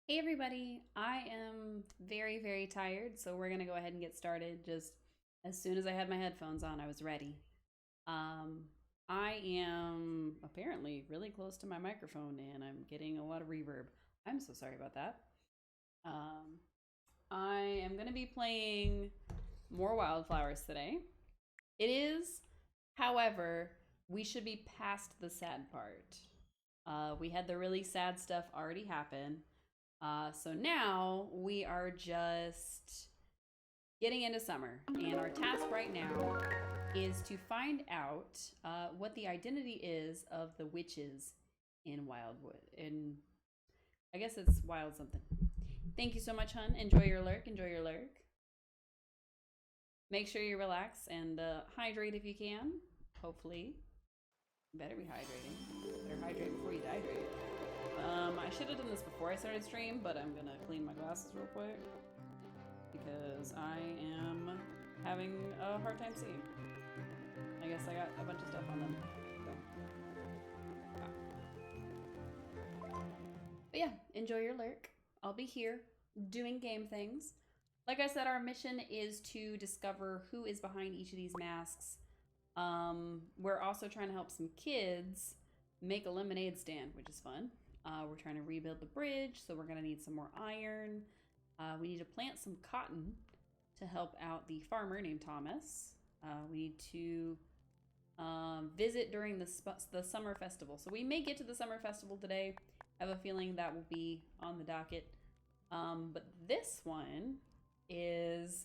Hey everybody, I am very, very tired, so we're gonna go ahead and get started. Just as soon as I had my headphones on, I was ready. Um, I am apparently really close to my microphone and I'm getting a lot of reverb. I'm so sorry about that. Um, I am gonna be playing more Wildflowers today. It is, however, we should be past the sad part. We had the really sad stuff already happen. So now we are just getting into summer, and our task right now is to find out what the identity is of the witches in Wildwood. In I guess it's Wild something. Thank you so much, hun. Enjoy your lurk. Enjoy your lurk. Make sure you relax and hydrate if you can. Hopefully, better be hydrating. Better hydrate before you dehydrate. I should have done this before I started stream, but I'm gonna clean my glasses real quick because I am having a hard time seeing. I guess I got a bunch of stuff on them. So. But yeah, enjoy your lurk. I'll be here doing game things. Like I said, our mission is to discover who is behind each of these masks. We're also trying to help some kids make a lemonade stand, which is fun. We're trying to rebuild the bridge, so we're going to need some more iron. We need to plant some cotton to help out the farmer named Thomas. We need to visit during the summer festival. So we may get to the summer festival today. I have a feeling that will be on the docket. But this one is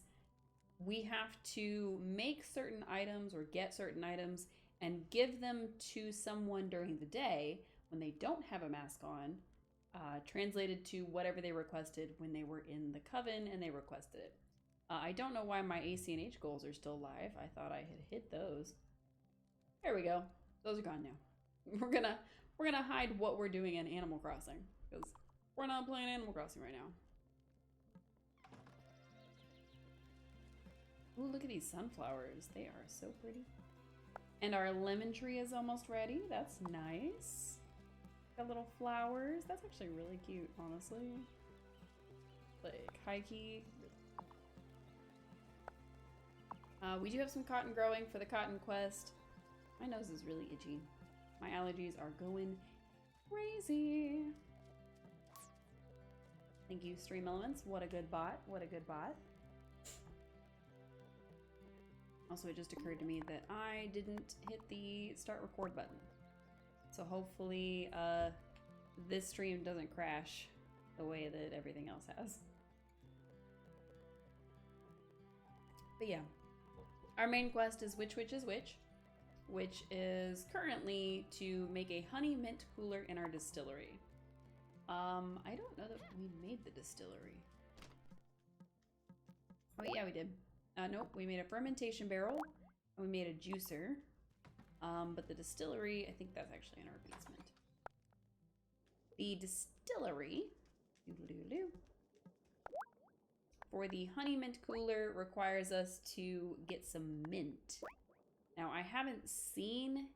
we have to make certain items or get certain items and give them to someone during the day when they don't have a mask on, translated to whatever they requested when they were in the coven and they requested it. I don't know why my ACNH goals are still live. I thought I had hit those. There we go. Those are gone now. We're gonna hide what we're doing in Animal Crossing because we're not playing Animal Crossing right now. Ooh, look at these sunflowers. They are so pretty. And our lemon tree is almost ready. That's nice. Got little flowers. That's actually really cute, honestly. Like, high key. We do have some cotton growing for the cotton quest. My nose is really itchy. My allergies are going crazy. Thank you, Stream Elements. What a good bot. What a good bot. Also, it just occurred to me that I didn't hit the start record button. So hopefully this stream doesn't crash the way that everything else has. But yeah, our main quest is which is which is currently to make a honey mint cooler in our distillery. I don't know that we made the distillery. Oh yeah, we did. Nope, we made a fermentation barrel and we made a juicer. But the distillery, I think that's actually in our basement. The distillery for the honey mint cooler requires us to get some mint. Now, I haven't seen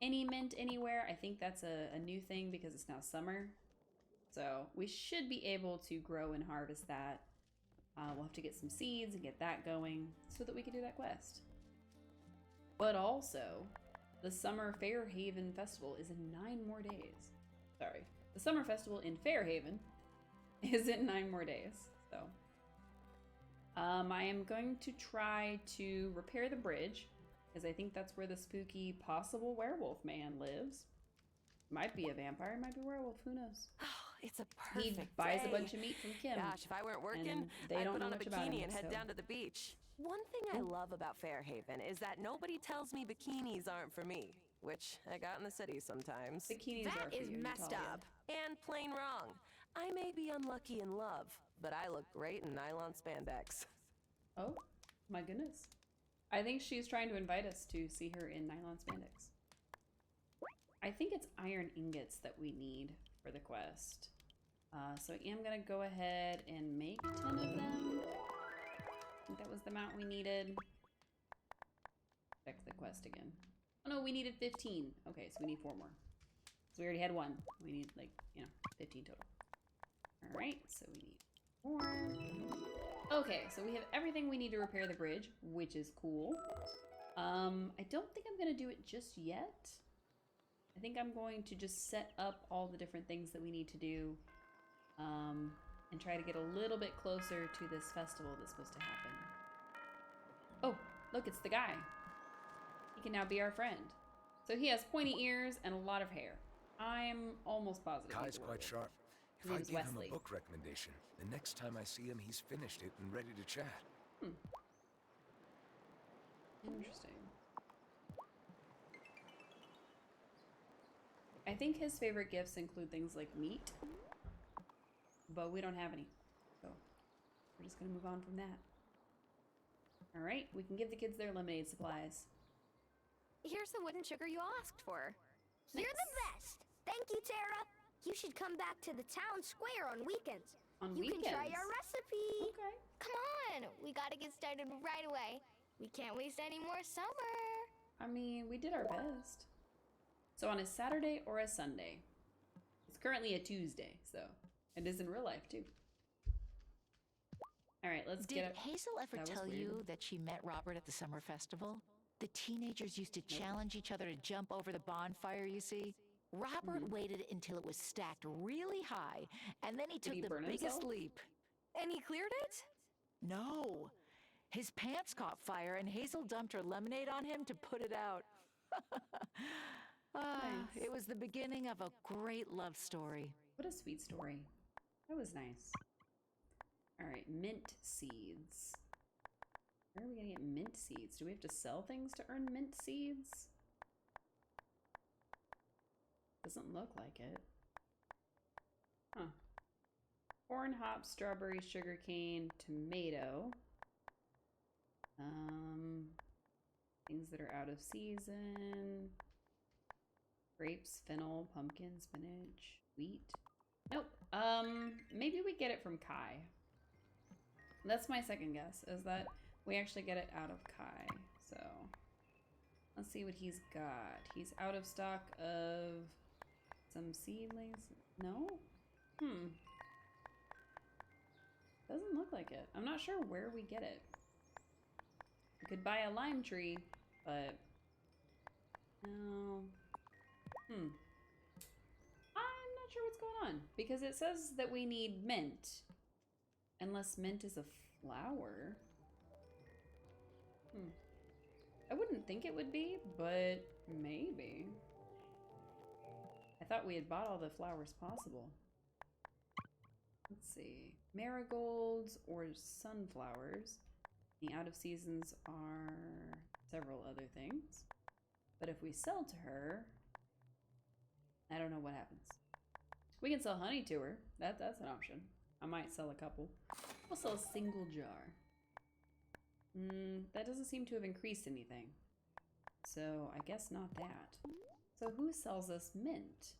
any mint anywhere. I think that's a new thing because it's now summer. So we should be able to grow and harvest that. We'll have to get some seeds and get that going so that we can do that quest. But also, the Summer Fairhaven Festival is in 9 more days. Sorry. The Summer Festival in Fairhaven is in 9 more days. So, I am going to try to repair the bridge because I think that's where the spooky possible werewolf man lives. Might be a vampire, might be a werewolf, who knows? It's a perfect He buys day. a bunch of meat from Kim. Gosh, if I weren't working, and they I'd don't put know on a much about him, bikini and head so. down to the beach. One thing I love about Fairhaven is that nobody tells me bikinis aren't for me, which I got in the city sometimes. Bikinis are That for is you, messed Natalia. up. And plain wrong. I may be unlucky in love, but I look great in nylon spandex. Oh, my goodness. I think she's trying to invite us to see her in nylon spandex. I think it's iron ingots that we need for the quest. So I am going to go ahead and make 10 of them. I think that was the amount we needed. Check the quest again. Oh no, we needed 15. Okay, so we need 4 more. So we already had 1. We need, like, 15 total. All Alright, so we need corn. Okay, so we have everything we need to repair the bridge, which is cool. I don't think I'm gonna do it just yet. I think I'm going to just set up all the different things that we need to do, and try to get a little bit closer to this festival that's supposed to happen. Oh, look, it's the guy. He can now be our friend. So he has pointy ears and a lot of hair. I'm almost positive. Kai's quite sharp. If I Name's give him Wesley. a book recommendation, the next time I see him, he's finished it and ready to chat. Interesting. I think his favorite gifts include things like meat, but we don't have any, so we're just gonna move on from that. All right, we can give the kids their lemonade supplies. Here's the wooden sugar you asked for. Nice. You're the best. Thank you, Tara. You should come back to the town square on weekends. On You weekends. can try our recipe. Okay. Come on, we gotta get started right away. We can't waste any more summer. I mean, we did our best. So on a Saturday or a Sunday. It's currently a Tuesday, so it is in real life too. All right, let's Did get up. Hazel ever That was tell weird. you that she met Robert at the summer festival? The teenagers used to challenge each other to jump over the bonfire, you see? Robert Mm-hmm. waited until it was stacked really high, and then he took he the burn biggest himself? leap. And he cleared it? No. His pants caught fire, and Hazel dumped her lemonade on him to put it out. Nice. It was the beginning of a great love story. What a sweet story. That was nice. All right, mint seeds. Where are we gonna get mint seeds? Do we have to sell things to earn mint seeds? Doesn't look like it. Huh. Corn, hops, strawberries, sugarcane, tomato. Things that are out of season. Grapes, fennel, pumpkin, spinach, wheat. Nope. Maybe we get it from Kai. That's my second guess, is that we actually get it out of Kai. So, let's see what he's got. He's out of stock of some seedlings. No? Doesn't look like it. I'm not sure where we get it. We could buy a lime tree, but no. I'm not sure what's going on because it says that we need mint. Unless mint is a flower. I wouldn't think it would be, but maybe. I thought we had bought all the flowers possible. Let's see. Marigolds or sunflowers. The out of seasons are several other things. But if we sell to her, I don't know what happens. We can sell honey to her. That's an option. I might sell a couple. We'll sell a single jar. That doesn't seem to have increased anything. So I guess not that. So who sells us mint?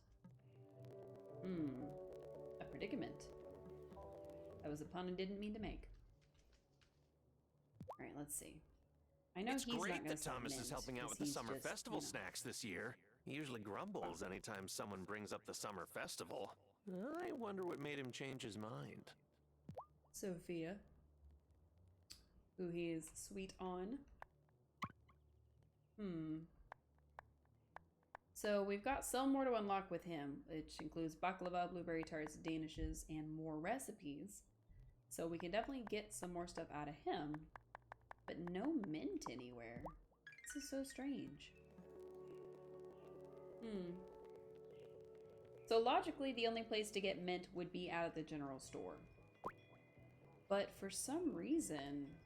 A predicament. That was a pun I didn't mean to make. Alright, let's see. I know It's he's not great gonna that sell Thomas mint, is helping out 'cause with the he's summer just, festival you know. snacks this year. He usually grumbles anytime someone brings up the summer festival. I wonder what made him change his mind. Sophia, who he is sweet on. So we've got some more to unlock with him, which includes baklava, blueberry tarts, danishes, and more recipes. So we can definitely get some more stuff out of him, but no mint anywhere. This is so strange. So logically, the only place to get mint would be out at the general store. But for some reason,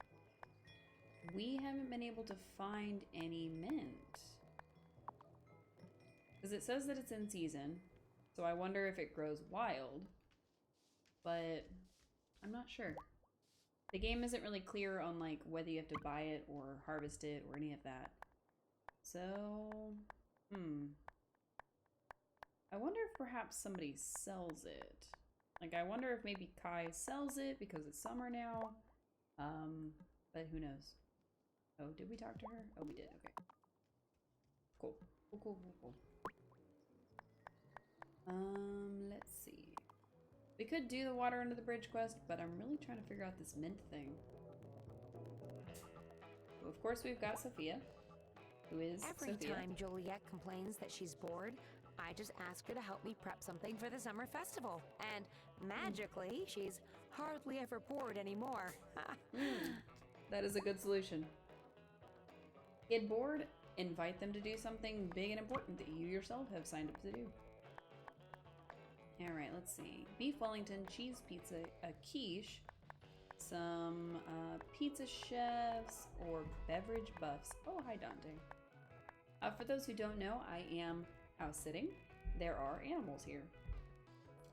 we haven't been able to find any mint. Because it says that it's in season, so I wonder if it grows wild. But I'm not sure. The game isn't really clear on like whether you have to buy it or harvest it or any of that. So, I wonder if perhaps somebody sells it. Like, I wonder if maybe Kai sells it because it's summer now. But who knows? Oh, did we talk to her? Oh, we did. Okay. Cool. Cool. Let's see. We could do the water under the bridge quest, but I'm really trying to figure out this mint thing. So of course, we've got Sophia, who is Every Sophia. time Joliet complains that she's bored, I just ask her to help me prep something for the summer festival. And magically, she's hardly ever bored anymore. That is a good solution. Get bored, invite them to do something big and important that you yourself have signed up to do. Alright, let's see. Beef Wellington, cheese pizza, a quiche, some pizza chefs, or beverage buffs. Oh, hi Dante. For those who don't know, I am house sitting. There are animals here.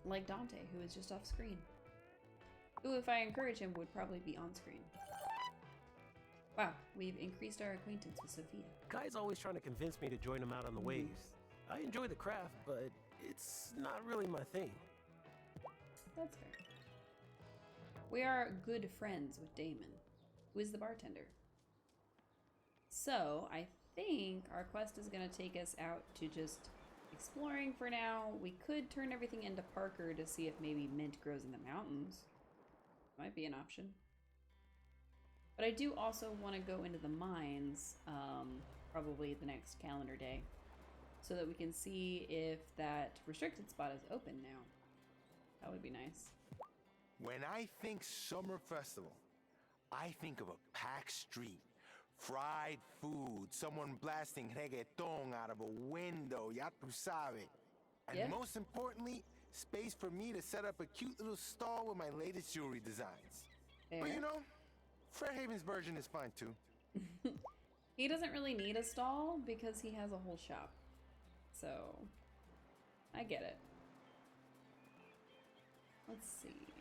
Like Dante, who is just off screen. Who, if I encourage him, would probably be on screen. Wow, we've increased our acquaintance with Sophia. Guy's always trying to convince me to join him out on the waves. I enjoy the craft, but it's not really my thing. That's fair. We are good friends with Damon, who is the bartender. So, I think our quest is going to take us out to just exploring for now. We could turn everything into Parker to see if maybe mint grows in the mountains. Might be an option. But I do also want to go into the mines, probably the next calendar day, so that we can see if that restricted spot is open now. That would be nice. When I think summer festival, I think of a packed street, fried food, someone blasting reggaeton out of a window, ya tu sabe. And Yeah. most importantly, space for me to set up a cute little stall with my latest jewelry designs. But Fair. you know, Fairhaven's version is fine too. He doesn't really need a stall because he has a whole shop. So, I get it. Let's see.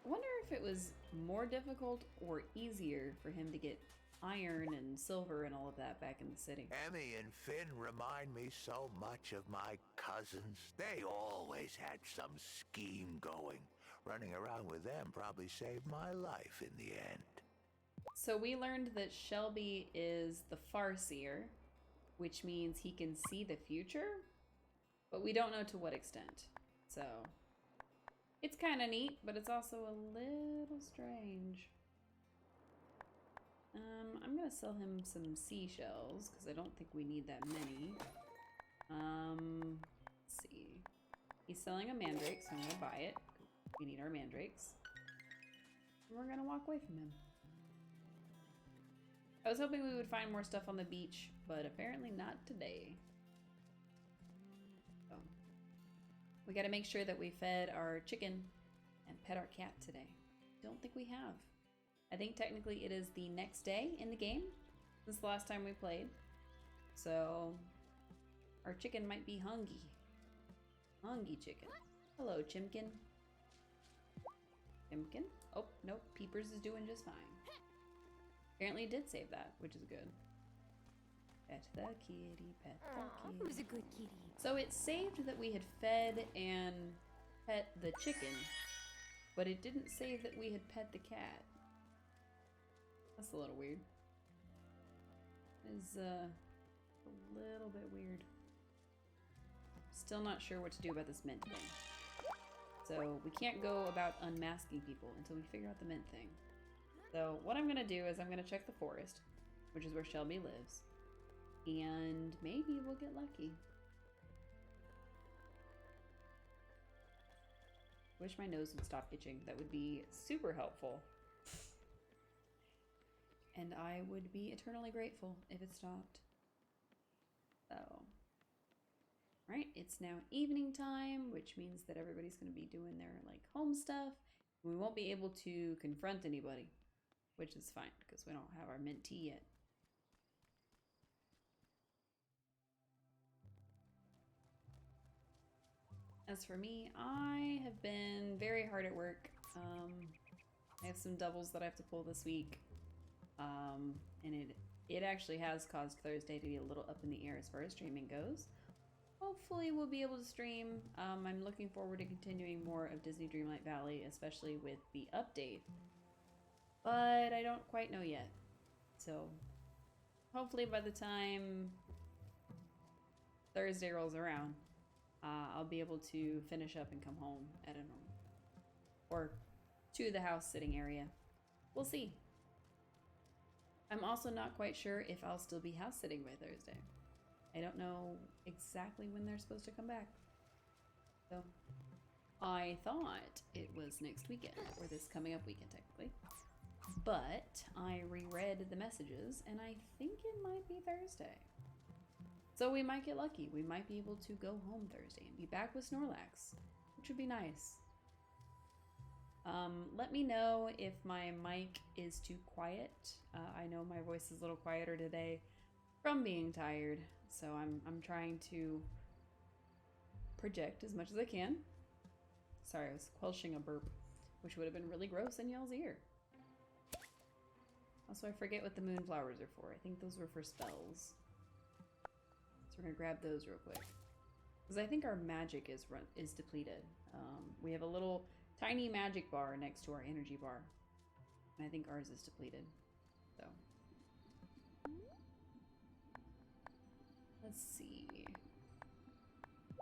I wonder if it was more difficult or easier for him to get iron and silver and all of that back in the city. Emmy and Finn remind me so much of my cousins. They always had some scheme going. Running around with them probably saved my life in the end. So we learned that Shelby is the Farseer, which means he can see the future, but we don't know to what extent. So it's kind of neat, but it's also a little strange. I'm gonna sell him some seashells because I don't think we need that many. Let's see. He's selling a mandrake, so I'm gonna buy it. We need our mandrakes. And we're gonna walk away from him. I was hoping we would find more stuff on the beach, but apparently not today. So, we gotta make sure that we fed our chicken and pet our cat today. Don't think we have. I think technically it is the next day in the game since the last time we played. So, our chicken might be hungry. Hungry chicken. Hello, Chimkin. Chimkin? Oh, nope. Peepers is doing just fine. Apparently it did save that, which is good. Pet the kitty, pet the kitty. Who's a good kitty? So it saved that we had fed and pet the chicken, but it didn't save that we had pet the cat. That's a little weird. It's a little bit weird. Still not sure what to do about this mint thing. So we can't go about unmasking people until we figure out the mint thing. So what I'm gonna do is I'm gonna check the forest, which is where Shelby lives, and maybe we'll get lucky. Wish my nose would stop itching. That would be super helpful. And I would be eternally grateful if it stopped. So, right, it's now evening time, which means that everybody's going to be doing their like home stuff. We won't be able to confront anybody, which is fine because we don't have our mint tea yet. As for me, I have been very hard at work. I have some doubles that I have to pull this week. And it actually has caused Thursday to be a little up in the air as far as streaming goes. Hopefully we'll be able to stream. I'm looking forward to continuing more of Disney Dreamlight Valley, especially with the update. But I don't quite know yet. So hopefully by the time Thursday rolls around, I'll be able to finish up and come home at a or to the house sitting area. We'll see. I'm also not quite sure if I'll still be house sitting by Thursday. I don't know exactly when they're supposed to come back. So I thought it was next weekend, or this coming up weekend technically. But I reread the messages and I think it might be Thursday. So we might get lucky. We might be able to go home Thursday and be back with Snorlax, which would be nice. Let me know if my mic is too quiet. I know my voice is a little quieter today from being tired, so I'm trying to project as much as I can. Sorry, I was quelching a burp, which would have been really gross in y'all's ear. Also, I forget what the moonflowers are for. I think those were for spells. So we're gonna grab those real quick. Because I think our magic is depleted. We have a little tiny magic bar next to our energy bar. And I think ours is depleted. So. Let's see.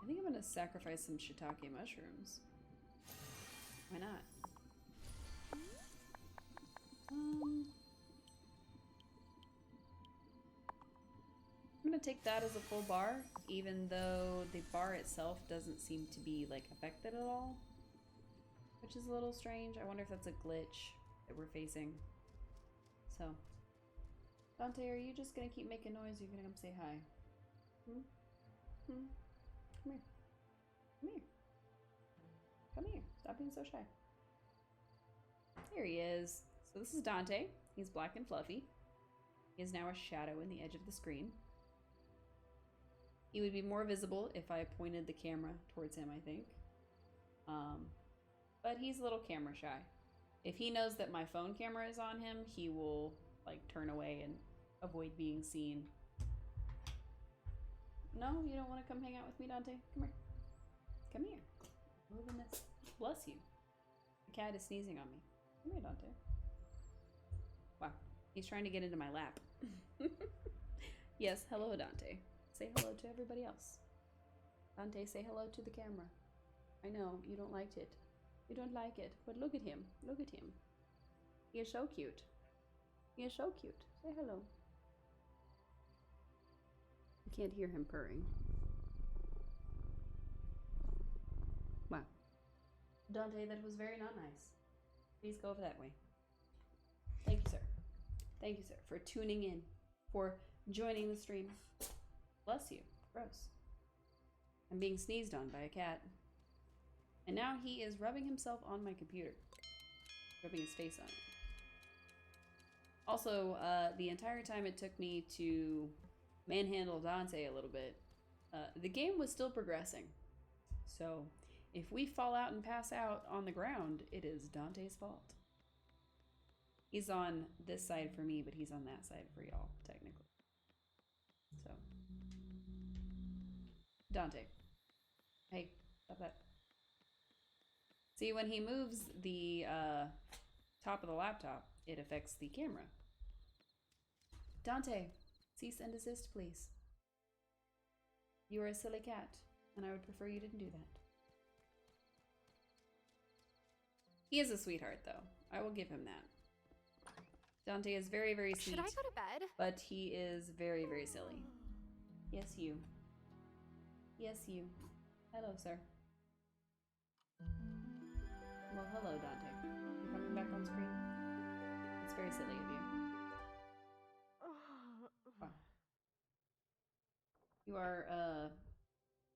I think I'm gonna sacrifice some shiitake mushrooms. Why not? I'm gonna take that as a full bar, even though the bar itself doesn't seem to be like affected at all, which is a little strange. I wonder if that's a glitch that we're facing. So, Dante, are you just gonna keep making noise? Or are you gonna come say hi? Come here. Come here. Come here. Stop being so shy. Here he is. So this is Dante. He's black and fluffy. He is now a shadow in the edge of the screen. He would be more visible if I pointed the camera towards him, I think. But he's a little camera shy. If he knows that my phone camera is on him, he will like turn away and avoid being seen. No, you don't want to come hang out with me, Dante? Come here. Come here. Moving this. Bless you. The cat is sneezing on me. Come here, Dante. Wow. He's trying to get into my lap. Yes, hello, Dante. Say hello to everybody else. Dante, say hello to the camera. I know, you don't like it. You don't like it, but look at him. Look at him. He is so cute. He is so cute. Say hello. You can't hear him purring. Wow. Dante, that was very not nice. Please go over that way. Thank you, sir. Thank you, sir, for tuning in, for joining the stream. Bless you. Gross. I'm being sneezed on by a cat. And now he is rubbing himself on my computer. Rubbing his face on it. Also, the entire time it took me to manhandle Dante a little bit, the game was still progressing. So, if we fall out and pass out on the ground, it is Dante's fault. He's on this side for me, but he's on that side for y'all, technically. So. Dante. Hey, stop that. See, when he moves the top of the laptop, it affects the camera. Dante, cease and desist, please. You are a silly cat, and I would prefer you didn't do that. He is a sweetheart, though. I will give him that. Dante is very, very sweet. Should I go to bed? But he is very, very silly. Yes, you. Yes, you. Hello, sir. Well, hello, Dante. You're coming back on screen? It's very silly of you. Wow. You are,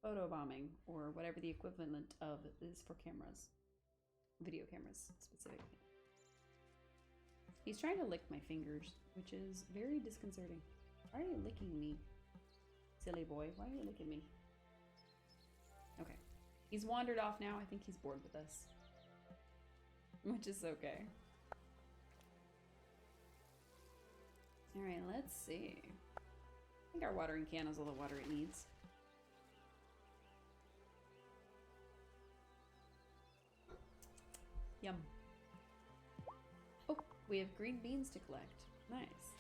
photobombing, or whatever the equivalent of is for cameras. Video cameras, specifically. He's trying to lick my fingers, which is very disconcerting. Why are you licking me? Silly boy, why are you licking me? Okay. He's wandered off now. I think he's bored with us. Which is okay. Alright, let's see. I think our watering can has all the water it needs. Yum. Oh, we have green beans to collect. Nice.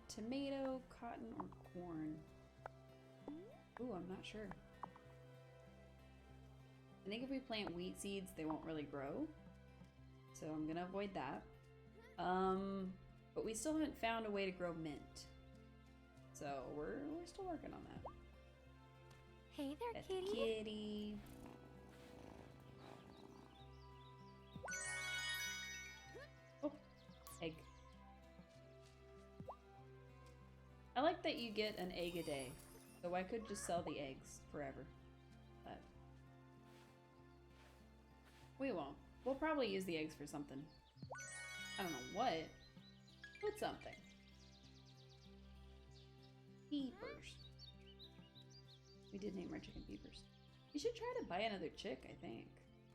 Tomato, cotton, or corn? Ooh, I'm not sure. think if we plant wheat seeds, they won't really grow. So I'm gonna avoid that. But we still haven't found a way to grow mint. So we're still working on that. Hey there, That's kitty. kitty. Oh, egg. I like that you get an egg a day. So I could just sell the eggs forever. But we won't. We'll probably use the eggs for something. I don't know what. But something. Peepers. We did name our chicken Peepers. We should try to buy another chick, I think.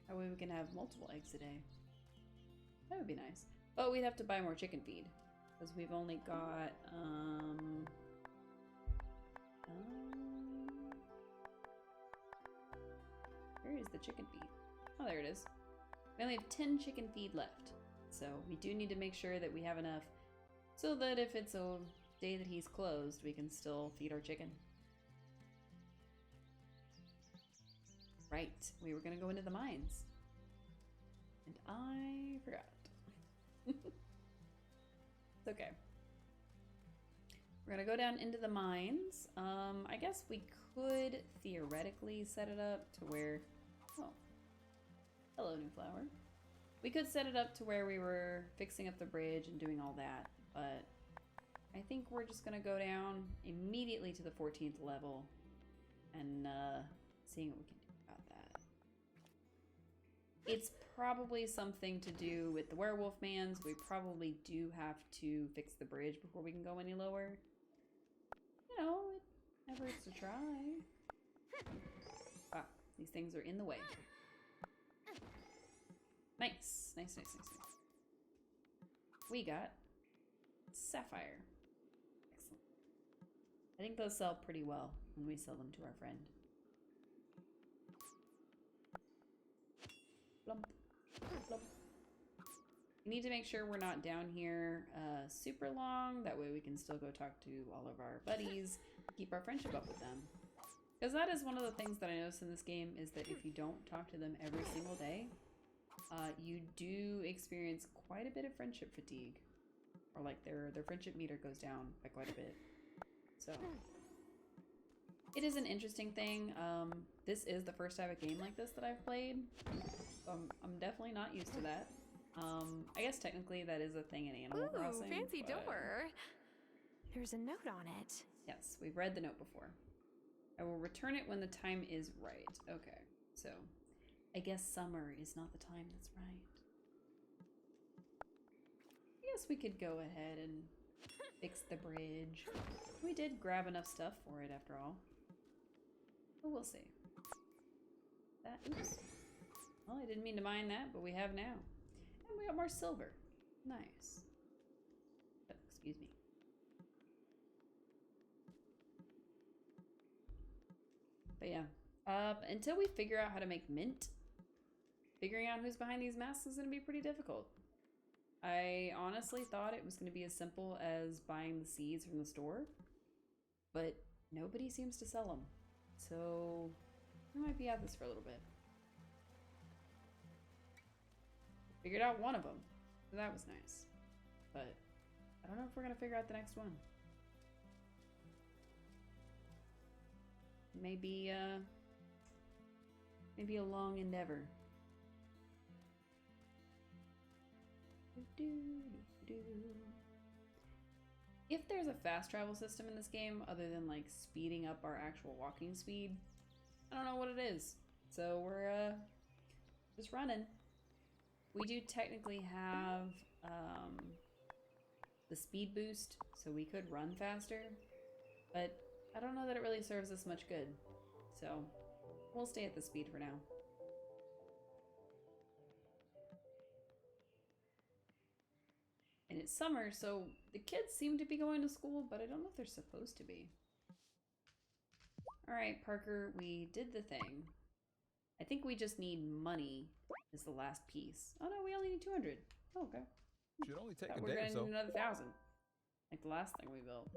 That way we can have multiple eggs a day. That would be nice. But we'd have to buy more chicken feed. Because we've only got, where is the chicken feed? Oh, there it is. We only have 10 chicken feed left. So we do need to make sure that we have enough so that if it's a day that he's closed, we can still feed our chicken. Right, we were gonna go into the mines. And I forgot. It's okay. We're gonna go down into the mines. I guess we could theoretically set it up to where, oh, hello new flower. We could set it up to where we were fixing up the bridge and doing all that, but I think we're just gonna go down immediately to the 14th level and seeing what we can do about that. It's probably something to do with the werewolf mans. We probably do have to fix the bridge before we can go any lower. You know, it never hurts to try. Wow, these things are in the way. Nice, nice, nice, nice, nice. We got sapphire. Excellent. I think those sell pretty well when we sell them to our friend. Plump, plump. We need to make sure we're not down here super long. That way we can still go talk to all of our buddies, keep our friendship up with them. Because that is one of the things that I noticed in this game is that if you don't talk to them every single day, you do experience quite a bit of friendship fatigue. Or like their friendship meter goes down by quite a bit. So it is an interesting thing. This is the first type of game like this that I've played. So I'm definitely not used to that. I guess technically that is a thing in Animal Crossing. Fancy but... door. There's a note on it. Yes, we've read the note before. I will return it when the time is right. Okay, so I guess summer is not the time that's right. I guess we could go ahead and fix the bridge. We did grab enough stuff for it after all. But we'll see. That, oops. Well, I didn't mean to mine that, but we have now. And we got more silver. Nice. Oh, excuse me. But yeah, until we figure out how to make mint, figuring out who's behind these masks is going to be pretty difficult. I honestly thought it was going to be as simple as buying the seeds from the store, but nobody seems to sell them. So we might be at this for a little bit. Figured out one of them, so that was nice. But I don't know if we're going to figure out the next one. Maybe a long endeavor. If there's a fast travel system in this game other than like speeding up our actual walking speed, I don't know what it is. So we're just running. We do technically have the speed boost, so we could run faster, but I don't know that it really serves us much good. So we'll stay at the speed for now. And it's summer, so the kids seem to be going to school, but I don't know if they're supposed to be. Alright, Parker, we did the thing. I think we just need money is the last piece. Oh no, we only need 200. Oh, okay. Should only take Thought a we're day or gonna so. need another 1,000. Like the last thing we built.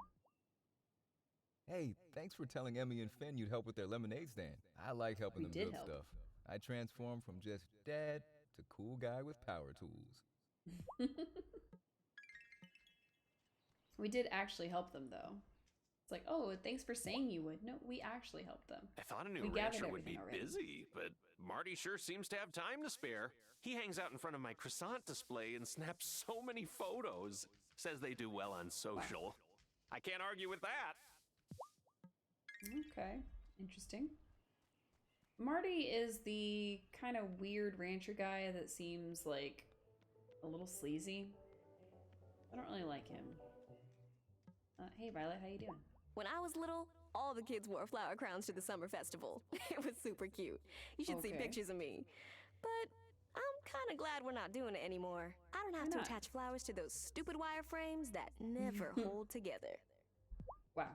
Hey, thanks for telling Emmy and Finn you'd help with their lemonade stand. I like helping We them did build help. stuff. I transformed from just dad to cool guy with power tools. We did actually help them, though. It's like, oh, thanks for saying you would. No, we actually helped them. I thought a new We gathered rancher would be everything already. busy, but Marty sure seems to have time to spare. He hangs out in front of my croissant display and snaps so many photos. Says they do well on social. I can't argue with that. Okay, interesting. Marty is the kind of weird rancher guy that seems like a little sleazy. I don't really like him. Hey Violet, how you doing? When I was little, all the kids wore flower crowns to the summer festival. It was super cute. You should see Okay. pictures of me. But I'm kind of glad we're not doing it anymore. I don't have to not? attach flowers to those stupid wire frames that never hold together. Wow.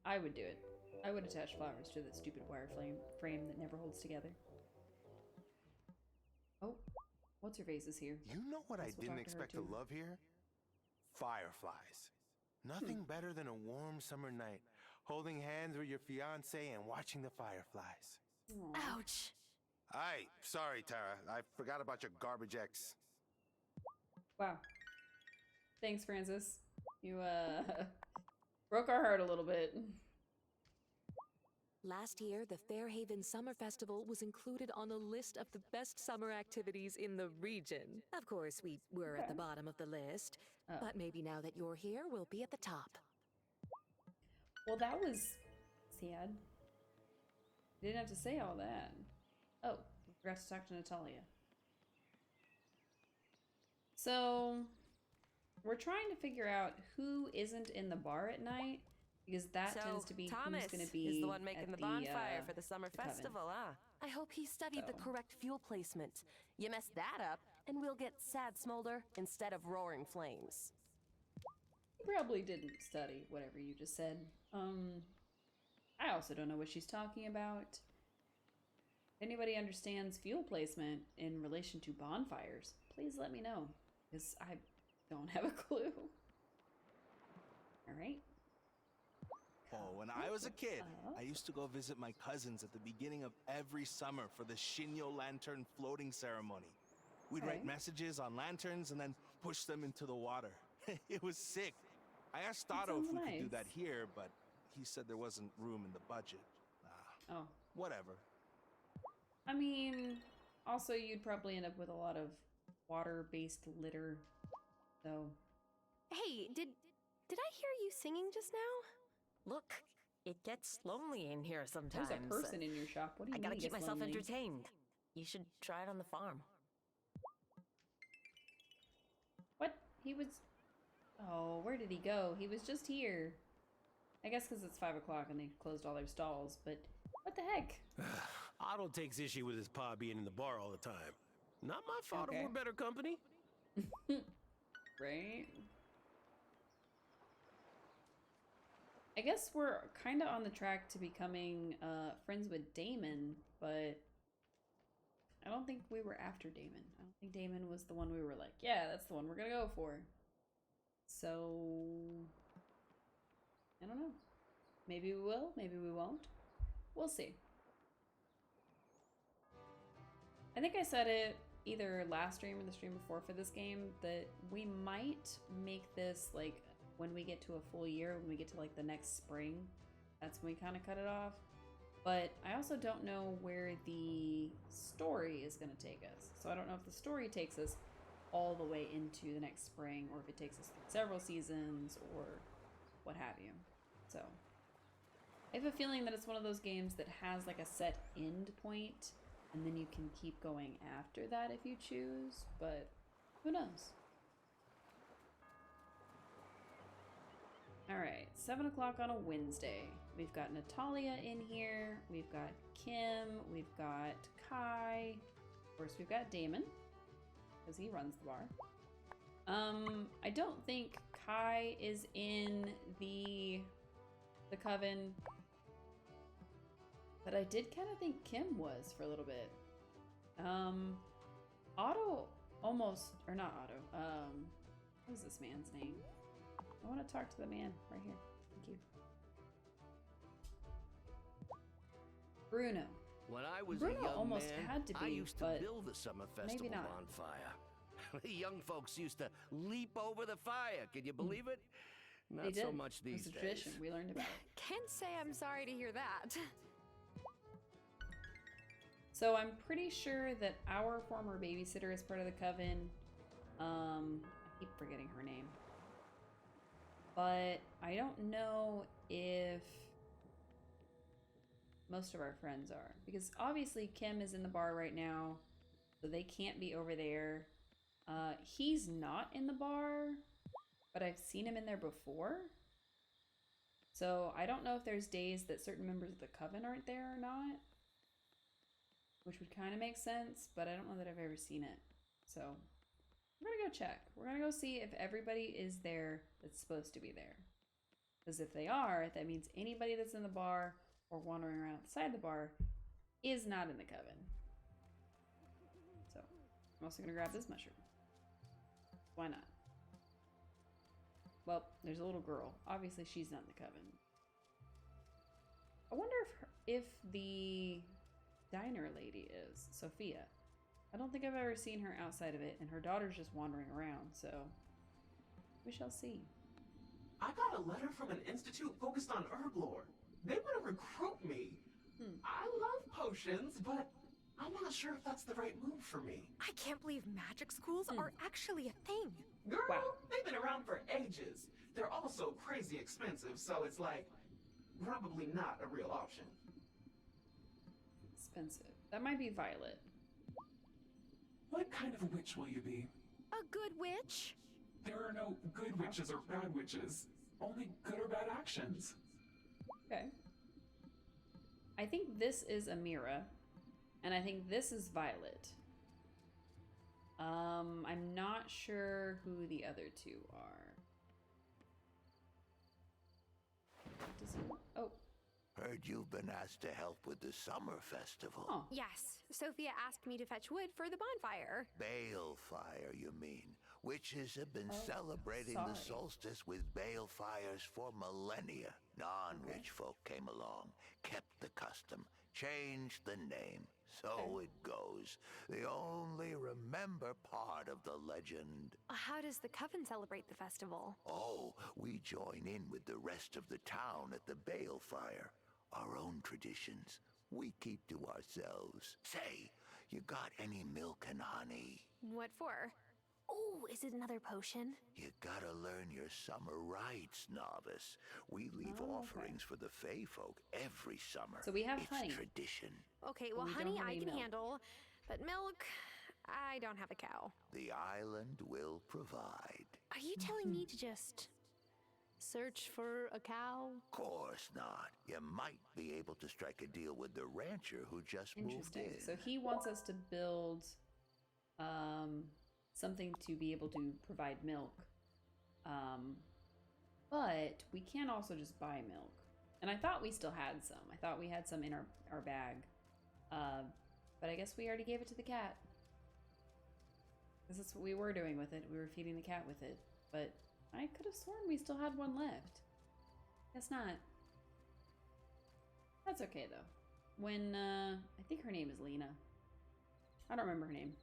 I would do it. I would attach flowers to the stupid wire frame that never holds together. Oh, what's her face is here. You know what I Guess we'll didn't talk to her, expect to too. love here? Fireflies. Nothing better than a warm summer night, holding hands with your fiance and watching the fireflies. Aw. Ouch. Aye, sorry, Tara. I forgot about your garbage ex. Wow. Thanks, Francis. You, broke our heart a little bit. Last year, the Fairhaven Summer Festival was included on a list of the best summer activities in the region. Of course, we were at the bottom of the list, but maybe now that you're here, we'll be at the top. Well, that was sad. You didn't have to say all that. Oh, I forgot to talk to Natalia. So, we're trying to figure out who isn't in the bar at night, because that tends to be Thomas who's going to be is the one making at the bonfire uh, for the summer the coven. festival, huh? I hope he studied the So. correct fuel placement. You mess that up, and we'll get sad smolder instead of roaring flames. You probably didn't study whatever you just said. I also don't know what she's talking about. If anybody understands fuel placement in relation to bonfires, please let me know, because I don't have a clue. All right. Oh, when I was a kid, I used to go visit my cousins at the beginning of every summer for the Shinyo Lantern floating ceremony. We'd write Okay. messages on lanterns and then push them into the water. It was sick. I asked Otto if sounds we could do nice. that here, but he said there wasn't room in the budget. Oh. Whatever. I mean, also you'd probably end up with a lot of water-based litter, so. Hey, did I hear you singing just now? Look, it gets lonely in here sometimes. There's a person in your shop. What do you I mean gotta it keep gets myself lonely? entertained. You should try it on the farm. What? He was... Oh, where did he go? He was just here. I guess because it's 5 o'clock and they closed all their stalls, but what the heck? Otto takes issue with his pa being in the bar all the time. Not my fault if Okay. we're better company. Right? I guess we're kind of on the track to becoming friends with Damon, but I don't think we were after Damon. I don't think Damon was the one we were like, yeah, that's the one we're gonna go for. So, I don't know. Maybe we will, maybe we won't. We'll see. I think I said it either last stream or the stream before for this game that we might make this like when we get to a full year, when we get to like the next spring, that's when we kind of cut it off. But I also don't know where the story is going to take us. So I don't know if the story takes us all the way into the next spring or if it takes us through several seasons or what have you. So I have a feeling that it's one of those games that has like a set end point and then you can keep going after that if you choose, but who knows? Alright, 7 o'clock on a Wednesday. We've got Natalia in here, we've got Kim, we've got Kai, of course we've got Damon, because he runs the bar. I don't think Kai is in the coven, but I did kind of think Kim was for a little bit. Otto almost, or not Otto, what is this man's name? I want to talk to the man right here. Thank you. Bruno. When I was Bruno a young almost man, had to I be, used to but build the summer maybe festival not. bonfire. The young folks used to leap over the fire. Can you believe it? They Not so did. much It these was a days. tradition. We learned about it. Can't say I'm sorry to hear that. So I'm pretty sure that our former babysitter is part of the coven. I keep forgetting her name. But I don't know if most of our friends are. Because obviously Kim is in the bar right now, so they can't be over there. He's not in the bar, but I've seen him in there before. So I don't know if there's days that certain members of the coven aren't there or not. Which would kind of make sense, but I don't know that I've ever seen it. So we're gonna go check. We're gonna go see if everybody is there that's supposed to be there. Because if they are, that means anybody that's in the bar or wandering around outside the bar is not in the coven. So I'm also gonna grab this mushroom. Why not? Well, there's a little girl. Obviously she's not in the coven. I wonder if the diner lady is Sophia. I don't think I've ever seen her outside of it, and her daughter's just wandering around, so we shall see. I got a letter from an institute focused on herb lore. They want to recruit me. I love potions, but I'm not sure if that's the right move for me. I can't believe magic schools are actually a thing. Girl, they've been around for ages. They're also crazy expensive, so it's like, probably not a real option. Expensive. That might be Violet. What kind of witch will you be? A good witch? There are no good witches or bad witches. Only good or bad actions. Okay. I think this is Amira, and I think this is Violet. I'm not sure who the other two are. Oh. Heard you've been asked to help with the summer festival. Oh. Yes. Sophia asked me to fetch wood for the bonfire. Balefire, you mean? Witches have been Oh, celebrating the sorry. solstice with balefires for millennia. Non-rich folk came along, kept the custom, changed the name. So it goes. They only remember part of the legend. How does the coven celebrate the festival? Oh, we join in with the rest of the town at the balefire. Our own traditions, we keep to ourselves. Say, you got any milk and honey? What for? Oh, is it another potion? You gotta learn your summer rites, novice. We leave offerings for the Fae folk every summer. So we have it's honey. tradition. Okay, But well, we don't honey have I any can milk. handle, but milk, I don't have a cow. The island will provide. Are you telling me to just search for a cow? Course not. You might be able to strike a deal with the rancher who just moved Interesting. in. So he wants us to build something to be able to provide milk. But we can also just buy milk. And I thought we still had some. I thought we had some in our bag. But I guess we already gave it to the cat. Because that's what we were doing with it. We were feeding the cat with it. But I could have sworn we still had one left. Guess not. That's okay, though. When, I think her name is Lena. I don't remember her name.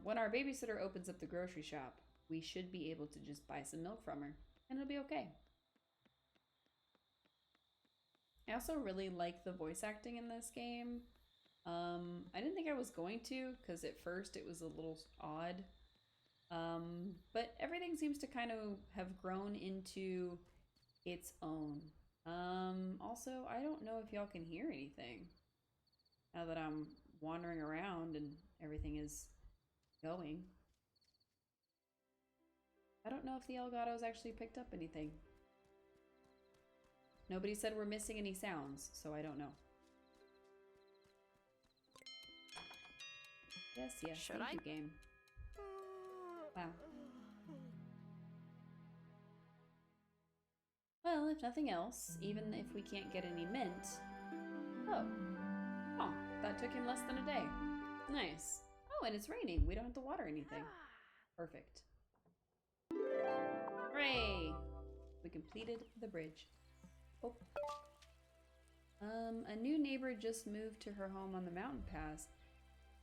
When our babysitter opens up the grocery shop, we should be able to just buy some milk from her. And it'll be okay. I also really like the voice acting in this game. I didn't think I was going to, because at first it was a little odd. But everything seems to kind of have grown into its own. Also, I don't know if y'all can hear anything now that I'm wandering around and everything is going. I don't know if the Elgato's actually picked up anything. Nobody said we're missing any sounds, so I don't know. Yes, yes, thank you, game. Wow. Well, if nothing else, even if we can't get any mint... Oh. Oh, that took him less than a day. Nice. Oh, and it's raining. We don't have to water anything. Perfect. Hooray! We completed the bridge. Oh. A new neighbor just moved to her home on the mountain pass.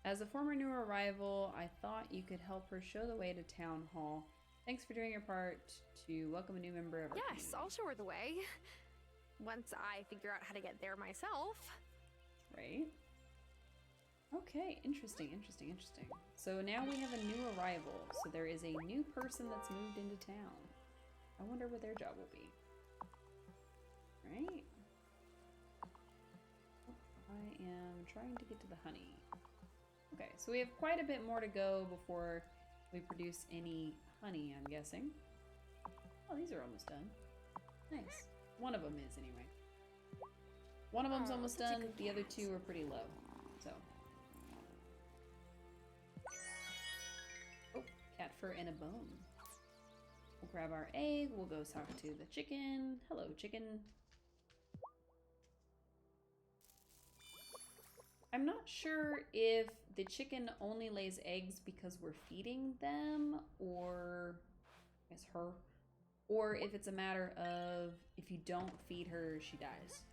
As a former new arrival, I thought you could help her show the way to town hall. Thanks for doing your part to welcome a new member of our Yes, community. I'll show her the way. Once I figure out how to get there myself. Right. Okay, interesting. So now we have a new arrival. So there is a new person that's moved into town. I wonder what their job will be. Right? I am trying to get to the honey. Okay, so we have quite a bit more to go before we produce any honey, I'm guessing. Oh, these are almost done. Nice. One of them is, anyway. One of them's almost done. The other two are pretty low. So. Oh, cat fur and a bone. We'll grab our egg. We'll go talk to the chicken. Hello, chicken. I'm not sure if the chicken only lays eggs because we're feeding them, or I guess her, or if it's a matter of if you don't feed her, she dies.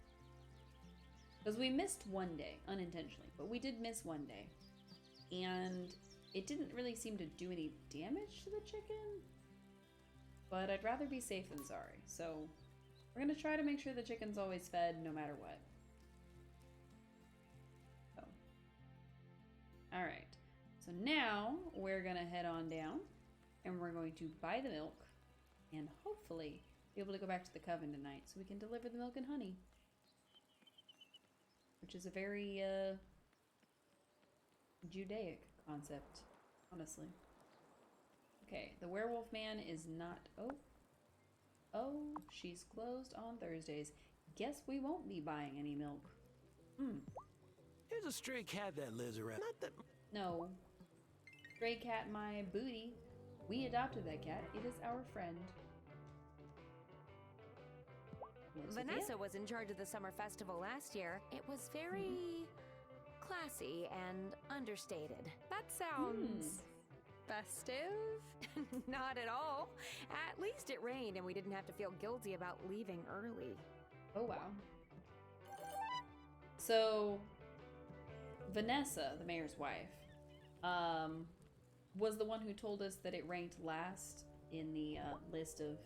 Because we missed one day, unintentionally, but we did miss one day. And it didn't really seem to do any damage to the chicken, but I'd rather be safe than sorry. So we're gonna try to make sure the chicken's always fed no matter what. Alright, so now we're gonna head on down and we're going to buy the milk and hopefully be able to go back to the coven tonight so we can deliver the milk and honey. Which is a very Judaic concept, honestly. Okay, the werewolf man is not... Oh, she's closed on Thursdays. Guess we won't be buying any milk. There's a stray cat that lives around. Not that. No. Stray cat, my booty. We adopted that cat. It is our friend. Vanessa was in charge of the summer festival last year. It was very classy and understated. That sounds festive? Not at all. At least it rained and we didn't have to feel guilty about leaving early. Oh, wow. So, Vanessa, the mayor's wife, was the one who told us that it ranked last in the list of...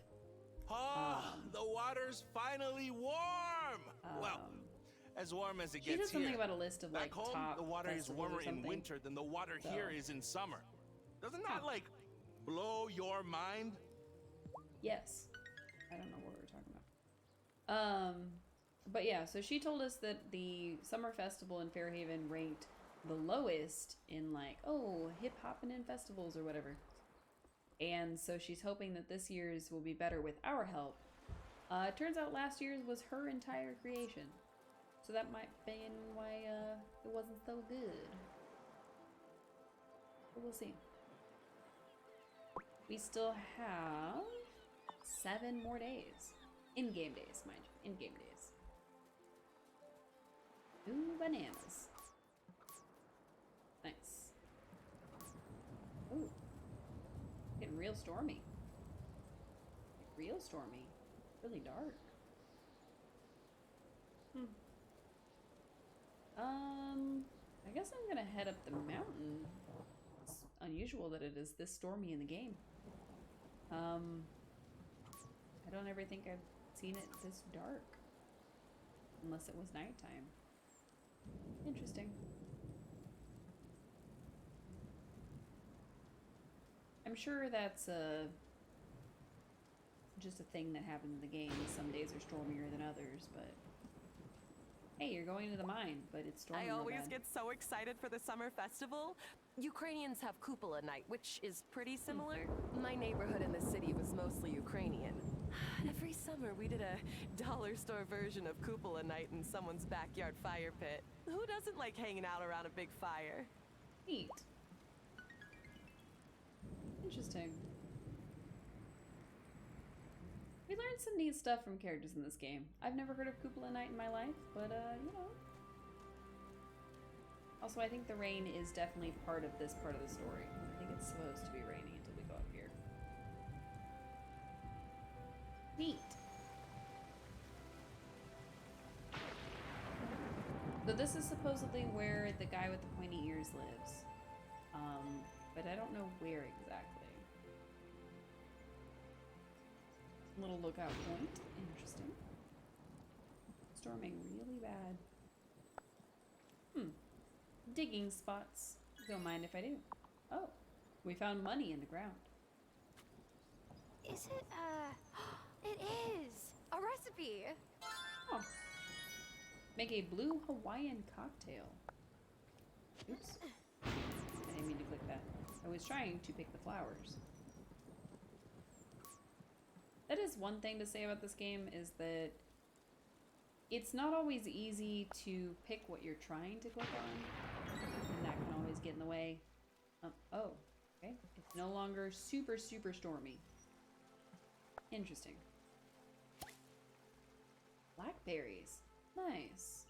the water's finally warm! Well, as warm as it she gets did something here. about a list of, like, Back home, top the water is festivals or warmer in something. winter than the water So. here is in summer. Doesn't that, like, blow your mind? Yes. I don't know what we were talking about. But yeah, so she told us that the summer festival in Fairhaven ranked the lowest in, like, hip hopping in festivals or whatever. And so she's hoping that this year's will be better with our help. It turns out last year's was her entire creation. So that might be why it wasn't so good. But we'll see. We still have 7 more days. In-game days, mind you. In-game days. Ooh, bananas. Nice. Ooh. Getting real stormy. Real stormy. Really dark. I guess I'm gonna head up the mountain. It's unusual that it is this stormy in the game. I don't ever think I've seen it this dark. Unless it was nighttime. Interesting. I'm sure that's just a thing that happens in the game. Some days are stormier than others, but hey, you're going to the mine, but it's stormy. I always bad. get so excited for the summer festival. Ukrainians have Cupola Night, which is pretty similar. My neighborhood in the city was mostly Ukrainian. Every summer we did a dollar store version of Cupola Night in someone's backyard fire pit. Who doesn't like hanging out around a big fire? Neat. Interesting. We learned some neat stuff from characters in this game. I've never heard of Cupola Night in my life, but you know. Also, I think the rain is definitely part of this part of the story. I think it's supposed to be raining until we go up here. Neat. So this is supposedly where the guy with the pointy ears lives. But I don't know where exactly. Little lookout point. Interesting. Storming really bad. Digging spots. Don't mind if I do. Oh, we found money in the ground. Is it, it is! A recipe! Oh. Make a blue Hawaiian cocktail. Oops. I didn't mean to click that. I was trying to pick the flowers. That is one thing to say about this game, is that it's not always easy to pick what you're trying to click on. And that can always get in the way. Oh, okay. It's no longer super, super stormy. Interesting. Blackberries. Nice.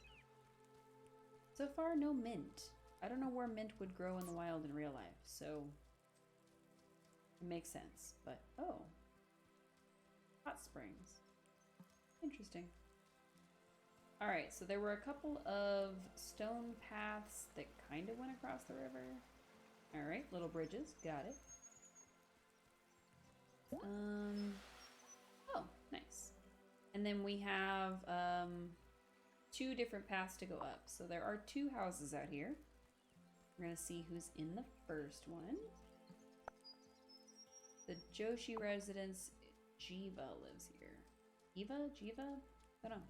So far, no mint. I don't know where mint would grow in the wild in real life, so it makes sense. But, oh. Hot springs. Interesting. Alright, so there were a couple of stone paths that kind of went across the river. Alright, little bridges. Got it. Oh, nice. And then we have two different paths to go up. So there are two houses out here. We're gonna see who's in the first one. The Joshi residence, Jiva lives here. Jiva? I don't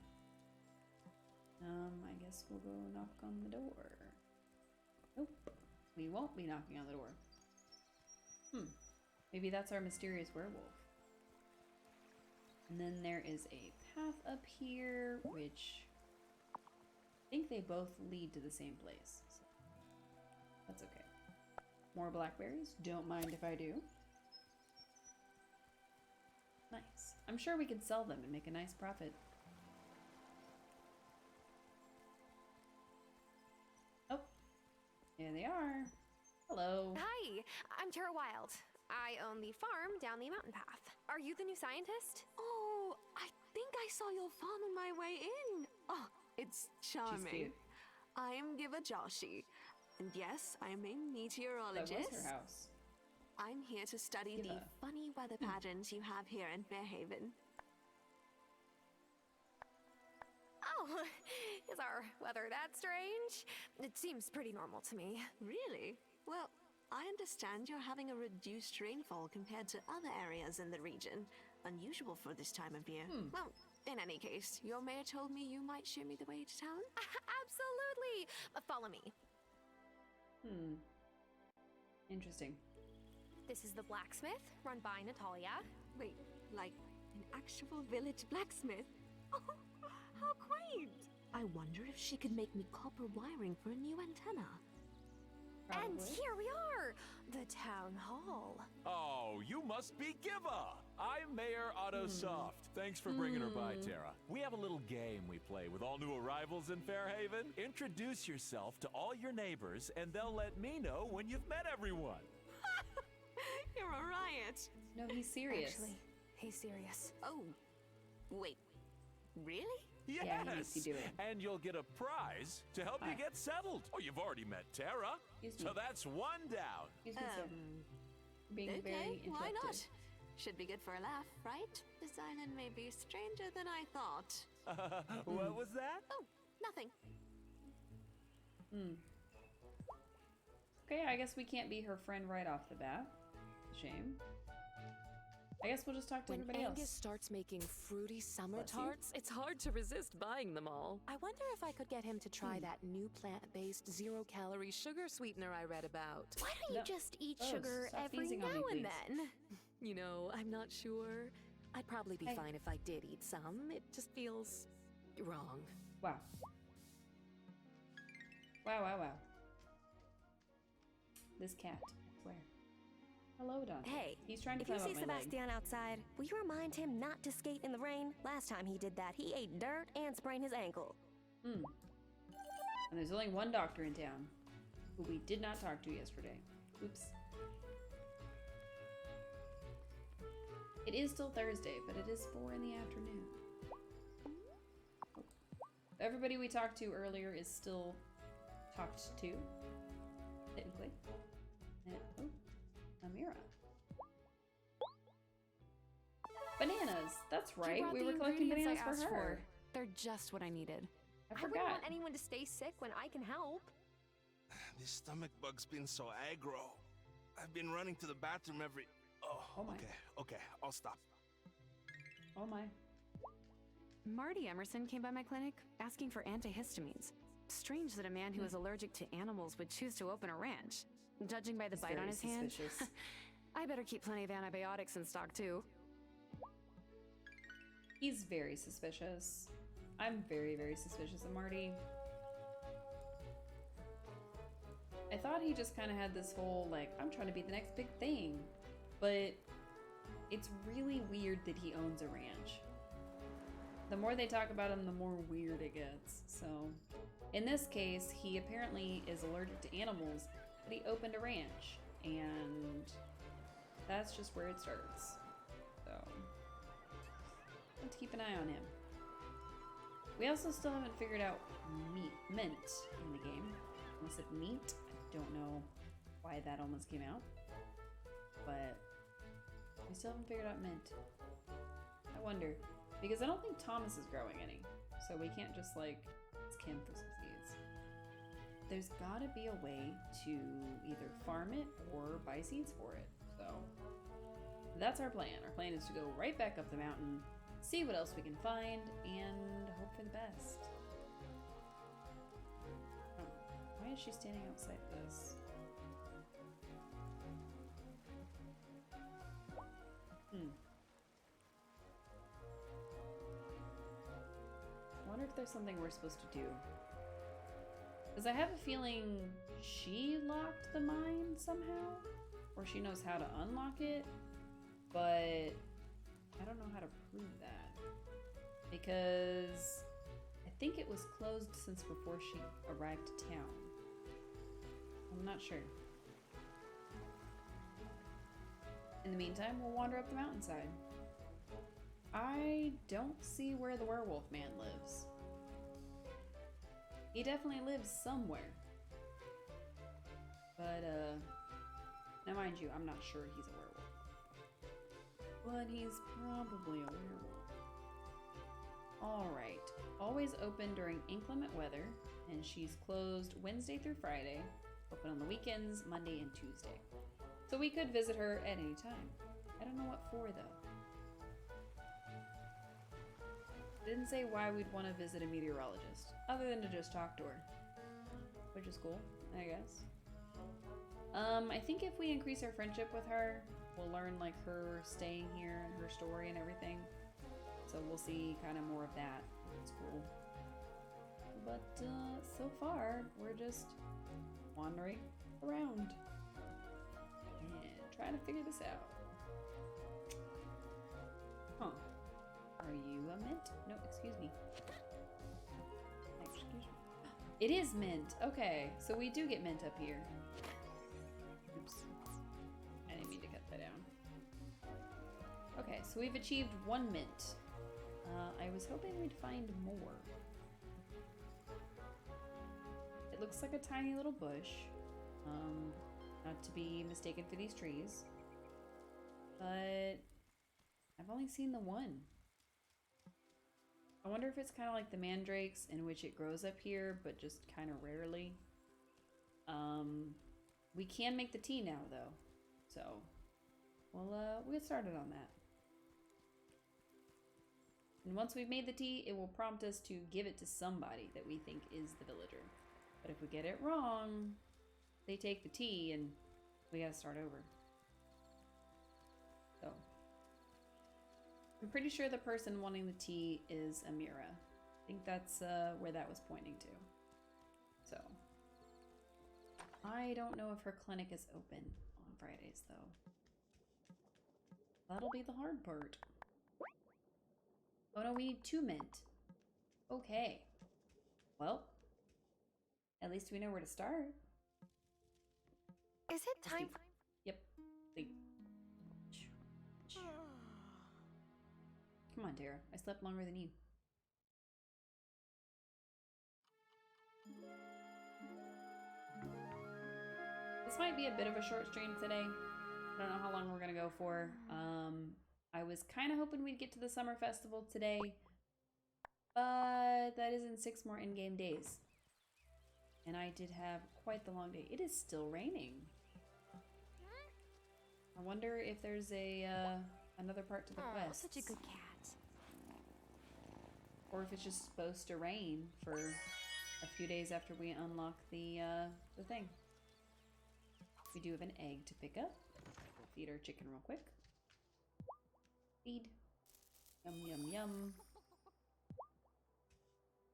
know. I guess we'll go knock on the door. Nope. We won't be knocking on the door. Maybe that's our mysterious werewolf. And then there is a path up here, which I think they both lead to the same place. So that's okay. More blackberries. Don't mind if I do. Nice. I'm sure we could sell them and make a nice profit. Oh, there they are. Hello. Hi, I'm Tara Wild. I own the farm down the mountain path. Are you the new scientist? Oh, I think I saw your farm on my way in. Oh, it's charming. I'm Giva Joshi. And yes, I'm a meteorologist. That was her house. I'm here to study the funny weather patterns you have here in Fairhaven. Oh, is our weather that strange? It seems pretty normal to me. Really? Well, I understand you're having a reduced rainfall compared to other areas in the region. Unusual for this time of year. Well, in any case, your mayor told me you might show me the way to town. Absolutely! Follow me. Interesting. This is the blacksmith, run by Natalia. Wait, like an actual village blacksmith? Oh, how quaint! I wonder if she could make me copper wiring for a new antenna. Probably. And here we are! The town hall. Oh, you must be Giva! I'm Mayor Otto Soft. Thanks for bringing her by, Tara. We have a little game we play with all new arrivals in Fairhaven. Introduce yourself to all your neighbors, and they'll let me know when you've met everyone. You're a riot. No, he's serious. Actually, he's serious. Oh, wait. Really? Yes! Yeah, he needs to do it. And you'll get a prize to help you get settled. Oh, you've already met Tara. So that's one down. Being okay, very why interrupted. not? Should be good for a laugh, right? This island may be stranger than I thought. What was that? Oh, nothing. Okay, I guess we can't be her friend right off the bat. Shame. I guess we'll just talk to When everybody Angus else. starts making fruity summer Bless you. tarts, it's hard to resist buying them all. I wonder if I could get him to try that new plant-based zero-calorie sugar sweetener I read about. Why don't you just eat sugar stop every sneezing now on me, and please. then? You know, I'm not sure. I'd probably be fine if I did eat some. It just feels wrong. Wow. Wow. This cat. Where? Hello, Dante. Hey, He's trying to if you climb see up my leg. Sebastian outside, will you remind him not to skate in the rain? Last time he did that, he ate dirt and sprained his ankle. And there's only one doctor in town who we did not talk to yesterday. Oops. It is still Thursday, but it is 4 in the afternoon. Oh, Everybody we talked to earlier is still talked to, technically. And, oh, Amira. Bananas. That's You right. brought We the were collecting ingredients bananas I for asked her. They're just what I needed. I I wouldn't forgot. want anyone to stay sick when I can help. This stomach bug's been so aggro. I've been running to the bathroom every... Oh my. Okay, I'll stop. Oh my. Marty Emerson came by my clinic asking for antihistamines. Strange that a man who is allergic to animals would choose to open a ranch. Judging by the He's bite on very his hand, suspicious. I better keep plenty of antibiotics in stock too. He's very suspicious. I'm very, very suspicious of Marty. I thought he just kind of had this whole, like, I'm trying to be the next big thing. But it's really weird that he owns a ranch. The more they talk about him, the more weird it gets. So, in this case, he apparently is allergic to animals, but he opened a ranch. And that's just where it starts. So, let's keep an eye on him. We also still haven't figured out mint in the game. I almost said meat. I don't know why that almost came out. But we still haven't figured out mint. I wonder. Because I don't think Thomas is growing any. So we can't just like ask him for some seeds. There's gotta be a way to either farm it or buy seeds for it. So that's our plan. Our plan is to go right back up the mountain, see what else we can find, and hope for the best. Oh, why is she standing outside this? I wonder if there's something we're supposed to do. Because I have a feeling she locked the mine somehow, or she knows how to unlock it, but I don't know how to prove that. Because I think it was closed since before she arrived to town. I'm not sure. In the meantime, we'll wander up the mountainside. I don't see where the werewolf man lives. He definitely lives somewhere. But, now mind you, I'm not sure he's a werewolf. But he's probably a werewolf. Alright. Always open during inclement weather, and she's closed Wednesday through Friday. Open on the weekends, Monday and Tuesday. So we could visit her at any time. I don't know what for, though. Didn't say why we'd want to visit a meteorologist, other than to just talk to her. Which is cool, I guess. I think if we increase our friendship with her, we'll learn like her staying here and her story and everything. So we'll see kind of more of that. It's cool. But so far, we're just wandering around and trying to figure this out. Huh. Are you a mint? No, excuse me. Excuse me. It is mint. Okay, so we do get mint up here. Oops. I didn't mean to cut that down. Okay, so we've achieved 1 mint. I was hoping we'd find more. It looks like a tiny little bush. Not to be mistaken for these trees. But I've only seen the one. I wonder if it's kind of like the mandrakes, in which it grows up here, but just kind of rarely. We can make the tea now, though. So, we'll get started on that. And once we've made the tea, it will prompt us to give it to somebody that we think is the villager. But if we get it wrong, they take the tea and we gotta start over. So, I'm pretty sure the person wanting the tea is Amira. I think that's where that was pointing to. So, I don't know if her clinic is open on Fridays, though. That'll be the hard part. Oh no, we need 2 mint. Okay. Well, at least we know where to start. Is it time for... Yep. Sleep. Come on, Tara. I slept longer than you. This might be a bit of a short stream today. I don't know how long we're gonna go for. I was kind of hoping we'd get to the summer festival today, but that is in 6 more in-game days. And I did have quite the long day. It is still raining. I wonder if there's a another part to the quest. Such a good cat. Or if it's just supposed to rain for a few days after we unlock the thing. We do have an egg to pick up. We'll feed our chicken real quick. Feed. Yum, yum, yum.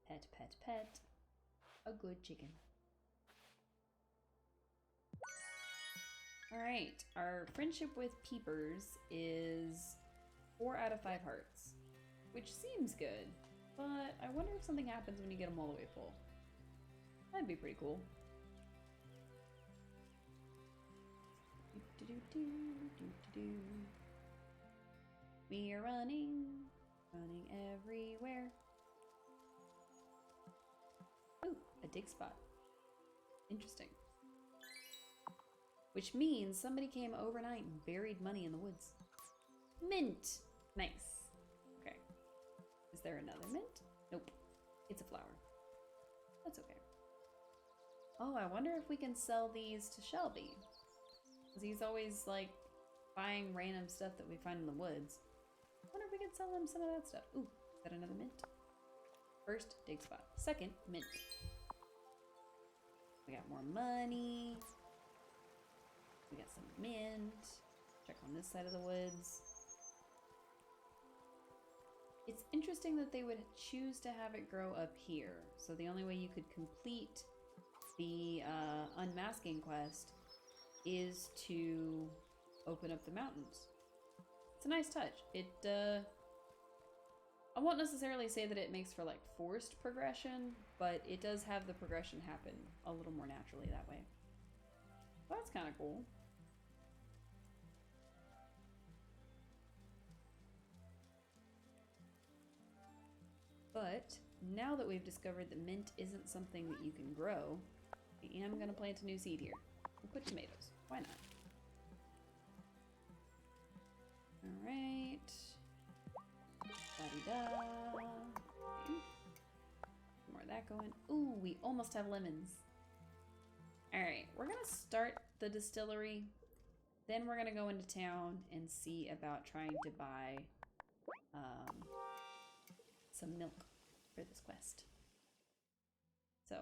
Pet, pet, pet. A good chicken. Alright, our friendship with Peepers is 4 out of 5 hearts, which seems good, but I wonder if something happens when you get them all the way full. That'd be pretty cool. We are running everywhere. Ooh, a dig spot. Interesting. Which means somebody came overnight and buried money in the woods. Mint! Nice. Okay. Is there another mint? Nope. It's a flower. That's okay. Oh, I wonder if we can sell these to Shelby. Because he's always, like, buying random stuff that we find in the woods. I wonder if we could sell him some of that stuff. Ooh, is that another mint? First, dig spot. Second, mint. We got more money. We got some mint. Check on this side of the woods. It's interesting that they would choose to have it grow up here. So the only way you could complete the unmasking quest is to open up the mountains. It's a nice touch. It, I won't necessarily say that it makes for like forced progression, but it does have the progression happen a little more naturally that way. Well, that's kind of cool. But now that we've discovered that mint isn't something that you can grow, I am going to plant a new seed here. We'll put tomatoes. Why not? Alright. Da-di-da. Okay. More of that going. Ooh, we almost have lemons. Alright, we're going to start the distillery. Then we're going to go into town and see about trying to buy some milk for this quest. So,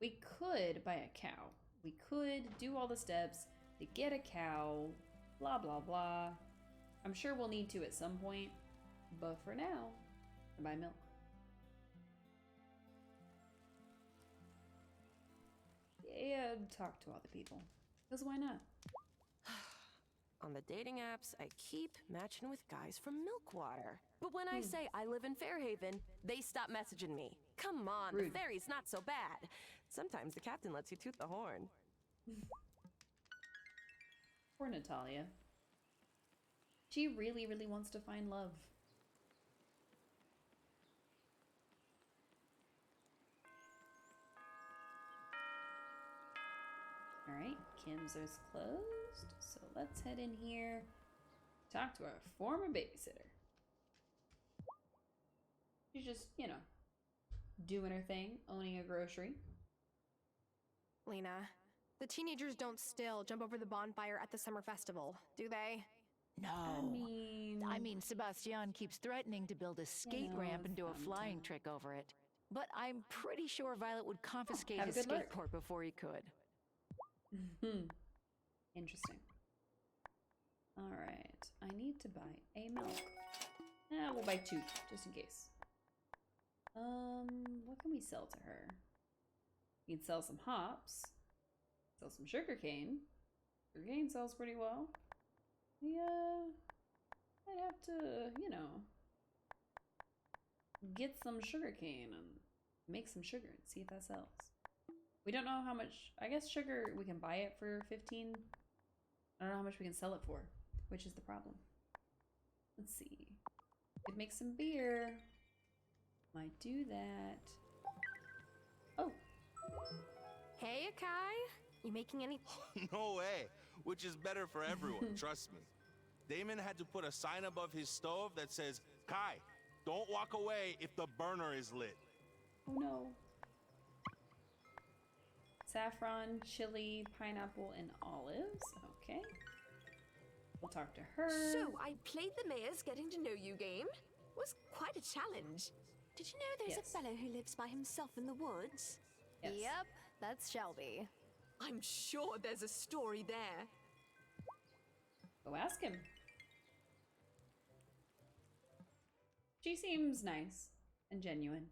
we could buy a cow. We could do all the steps to get a cow, blah, blah, blah. I'm sure we'll need to at some point, but for now, I buy milk. Yeah, talk to all the people. Because why not? On the dating apps, I keep matching with guys from Milkwater. But when I say I live in Fairhaven, they stop messaging me. Come on, Rude. the ferry's not so bad. Sometimes the captain lets you toot the horn. Poor Natalia. She really, really wants to find love. Alright, Kim's is closed. So let's head in here. Talk to our former babysitter. She's just, you know, doing her thing, owning a grocery. Lena, the teenagers don't still jump over the bonfire at the summer festival, do they? No. I mean, Sebastian keeps threatening to build a skate ramp and do a flying trick over it. But I'm pretty sure Violet would confiscate Have a his good look. skateboard before he could. Interesting. Alright, I need to buy a milk. We'll buy 2, just in case. What can we sell to her? We can sell some hops. Sell some sugarcane. Sugarcane sells pretty well. Yeah, I'd have to, you know, get some sugarcane and make some sugar and see if that sells. We don't know how much. I guess sugar, we can buy it for 15. I don't know how much we can sell it for, which is the problem. Let's see. Could make some beer. Might do that. Oh. Hey, Akai. You making any? No way. Which is better for everyone, trust me. Damon had to put a sign above his stove that says, Kai, don't walk away if the burner is lit. Oh no. Saffron, chili, pineapple, and olives. Okay. We'll talk to her. So, I played the mayor's getting to know you game. Was quite a challenge. Did you know there's a fellow who lives by himself in the woods? Yes. Yep, that's Shelby. I'm sure there's a story there. Go ask him. She seems nice and genuine.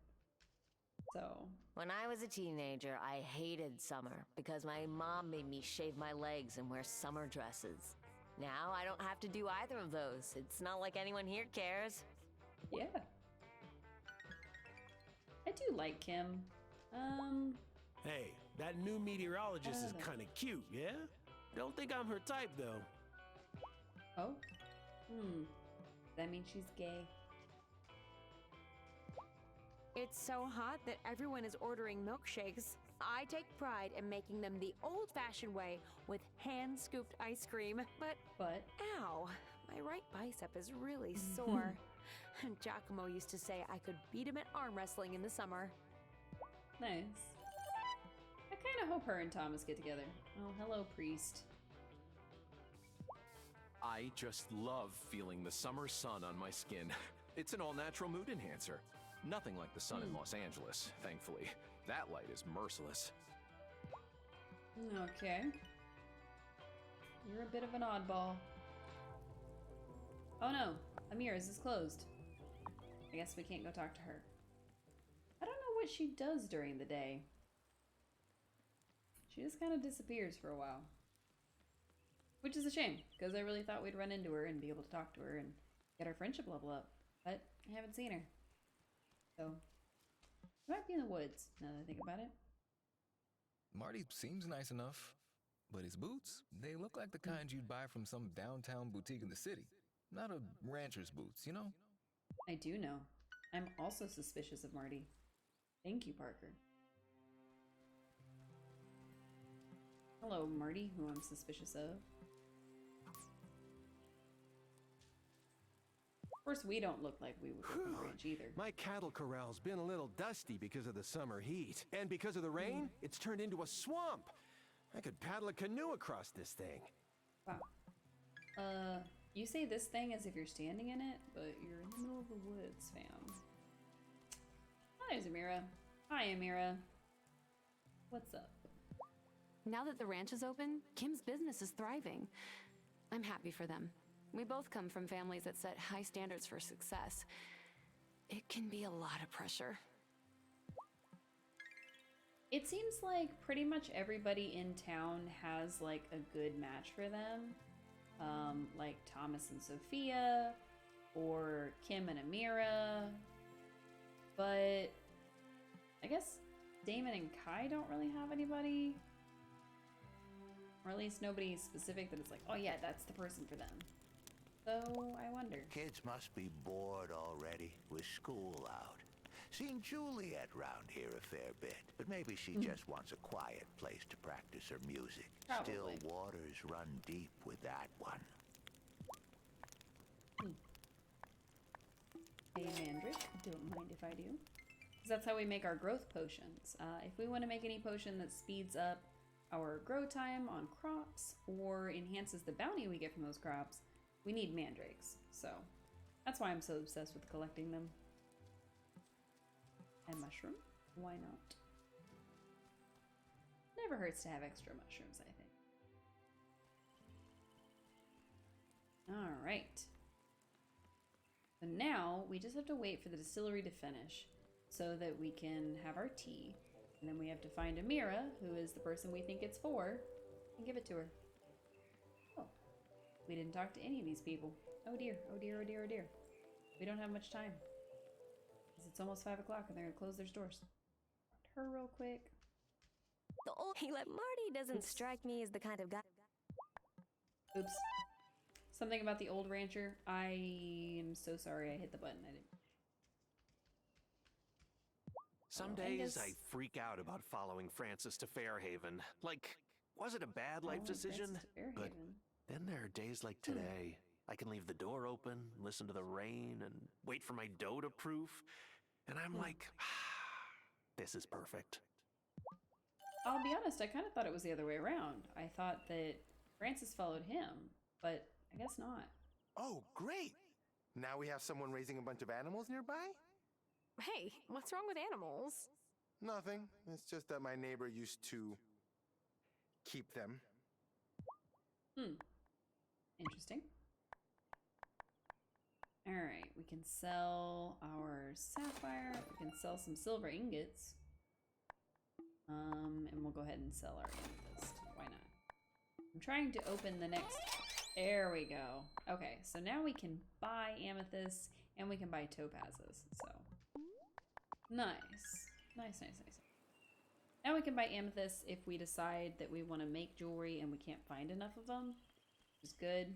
So. When I was a teenager, I hated summer because my mom made me shave my legs and wear summer dresses. Now I don't have to do either of those. It's not like anyone here cares. Yeah. I do like Kim. Hey, that new meteorologist is kind of cute, yeah? Don't think I'm her type, though. Oh? That means she's gay. It's so hot that everyone is ordering milkshakes. I take pride in making them the old-fashioned way with hand-scooped ice cream. But ow, my right bicep is really sore. Giacomo used to say I could beat him at arm wrestling in the summer. Nice. I kind of hope her and Thomas get together. Oh, hello, priest. I just love feeling the summer sun on my skin. It's an all-natural mood enhancer. Nothing like the sun in Los Angeles, thankfully. That light is merciless. Okay. You're a bit of an oddball. Oh no, Amira's is closed. I guess we can't go talk to her. I don't know what she does during the day. She just kind of disappears for a while. Which is a shame, because I really thought we'd run into her and be able to talk to her and get our friendship level up. But I haven't seen her. So, she might be in the woods, now that I think about it. Marty seems nice enough, but his boots, they look like the kind you'd buy from some downtown boutique in the city. Not a rancher's boots, you know? I do know. I'm also suspicious of Marty. Thank you, Parker. Hello, Marty, who I'm suspicious of. Of course, we don't look like we would work on the ranch either. My cattle corral's been a little dusty because of the summer heat. And because of the rain, it's turned into a swamp. I could paddle a canoe across this thing. Wow. You say this thing as if you're standing in it, but you're in the middle of the woods, fam. Hi, Amira. Hi, Amira. What's up? Now that the ranch is open, Kim's business is thriving. I'm happy for them. We both come from families that set high standards for success. It can be a lot of pressure. It seems like pretty much everybody in town has like a good match for them. Like Thomas and Sophia, or Kim and Amira. But I guess Damon and Kai don't really have anybody. Or at least nobody specific that it's like, oh yeah, that's the person for them. So I wonder. Kids must be bored already with school out. Seen Juliet round here a fair bit, but maybe she just wants a quiet place to practice her music. Probably. Still waters run deep with that one. Hey, Mandrick, don't mind if I do. Because that's how we make our growth potions. If we want to make any potion that speeds up our grow time on crops or enhances the bounty we get from those crops, we need mandrakes. So that's why I'm so obsessed with collecting them. And mushroom? Why not? Never hurts to have extra mushrooms, I think. Alright. So now we just have to wait for the distillery to finish so that we can have our tea. And then we have to find Amira, who is the person we think it's for, and give it to her. Oh. We didn't talk to any of these people. Oh dear, oh dear, oh dear, oh dear. We don't have much time. It's almost 5 o'clock and they're gonna close their stores. Her real quick. The old Marty doesn't strike me as the kind of guy. Oops. Something about the old rancher. I am so sorry I hit the button. I didn't. Some days I freak out about following Francis to Fairhaven. Like, wasn't a bad life decision, but then there are days like today. I can leave the door open, listen to the rain, and wait for my dough to proof. And I'm like, this is perfect. I'll be honest, I kind of thought it was the other way around. I thought that Francis followed him, but I guess not. Oh, great! Now we have someone raising a bunch of animals nearby? Hey, what's wrong with animals? Nothing. It's just that my neighbor used to keep them. Interesting. Alright, we can sell our sapphire. We can sell some silver ingots. And we'll go ahead and sell our amethyst. Why not? I'm trying to open the next... There we go. Okay, so now we can buy amethysts and we can buy topazes. So, nice. Nice. Now we can buy amethysts if we decide that we want to make jewelry and we can't find enough of them, which is good.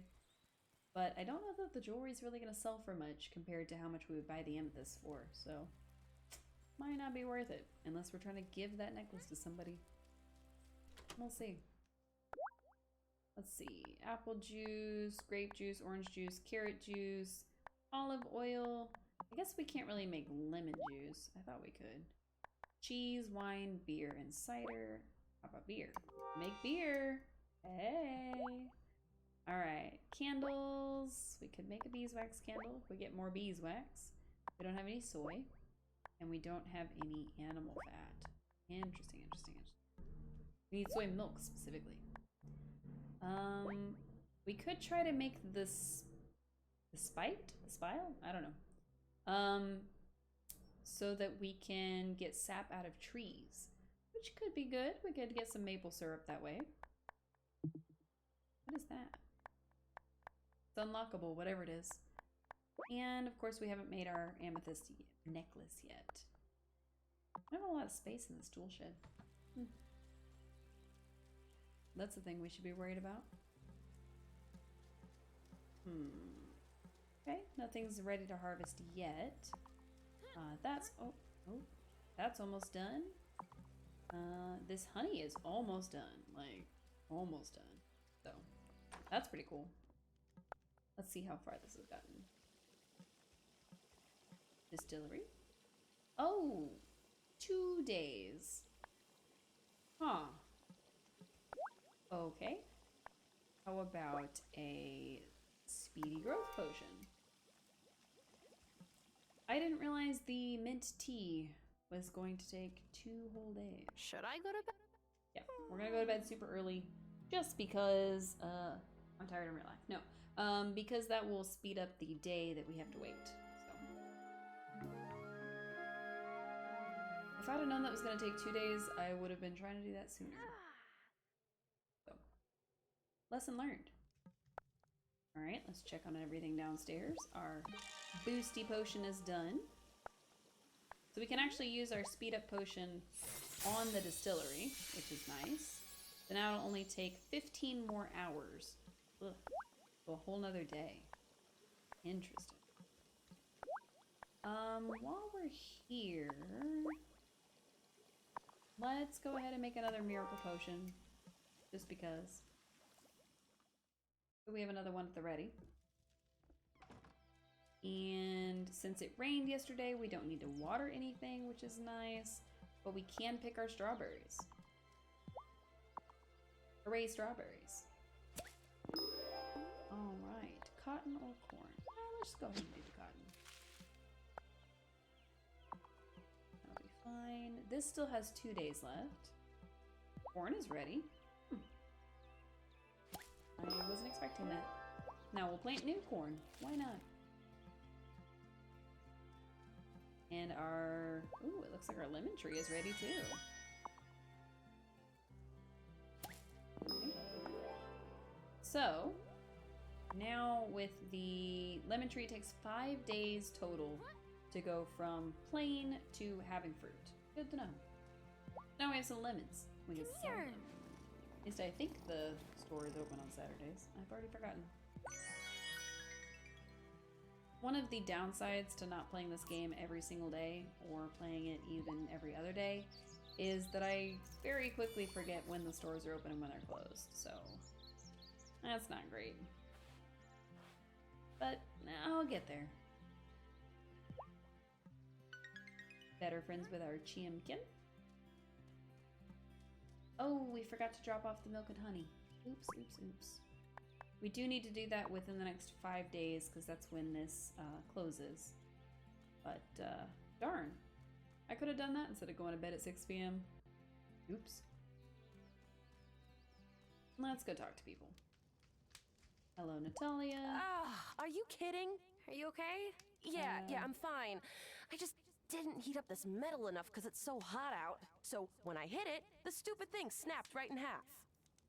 But I don't know that the jewelry is really going to sell for much compared to how much we would buy the amethyst for, so might not be worth it unless we're trying to give that necklace to somebody. We'll see. Let's see. Apple juice, grape juice, orange juice, carrot juice, olive oil. I guess we can't really make lemon juice. I thought we could. Cheese, wine, beer, and cider. How about beer? Make beer! Hey! Alright, candles. We could make a beeswax candle if we get more beeswax. We don't have any soy. And we don't have any animal fat. Interesting. We need soy milk specifically. We could try to make this... the spile? I don't know. So that we can get sap out of trees. Which could be good. We could get some maple syrup that way. What is that? It's unlockable, whatever it is. And of course we haven't made our amethyst necklace yet. I have a lot of space in this tool shed. That's the thing we should be worried about. Okay, nothing's ready to harvest yet. That's almost done. This honey is almost done, like almost done. So that's pretty cool. Let's see how far this has gotten. Distillery. Oh, 2 days. Huh. Okay. How about a speedy growth potion? I didn't realize the mint tea was going to take 2 whole days. Should I go to bed? Yeah, we're gonna go to bed super early just because I'm tired in real life. No. Because that will speed up the day that we have to wait. So if I'd have known that was gonna take 2 days, I would have been trying to do that sooner. So lesson learned. Alright, let's check on everything downstairs. Our boosty potion is done. So we can actually use our speed up potion on the distillery, which is nice. So now it'll only take 15 more hours. Ugh. So a whole nother day. Interesting. While we're here, let's go ahead and make another miracle potion. Just because. We have another one at the ready. And since it rained yesterday, we don't need to water anything, which is nice. But we can pick our strawberries. Hooray, strawberries. Alright, cotton or corn? Let's just go ahead and do the cotton. That'll be fine. This still has 2 days left. Corn is ready. I wasn't expecting that. Now we'll plant new corn. Why not? And our... Ooh, it looks like our lemon tree is ready too. Okay. So, now with the lemon tree, it takes 5 days total to go from plain to having fruit. Good to know. Now we have some lemons. We can sell them. At least I think the store is open on Saturdays. I've already forgotten. One of the downsides to not playing this game every single day or playing it even every other day is that I very quickly forget when the stores are open and when they're closed, so that's not great. But I'll get there. Better friends with our Chiamkin. Oh, we forgot to drop off the milk and honey. Oops, oops, oops. We do need to do that within the next 5 days because that's when this closes. But darn. I could have done that instead of going to bed at 6 p.m. Oops. Let's go talk to people. Hello, Natalia. Are you kidding? Are you okay? Yeah, I'm fine. I just didn't heat up this metal enough because it's so hot out. So when I hit it, the stupid thing snapped right in half.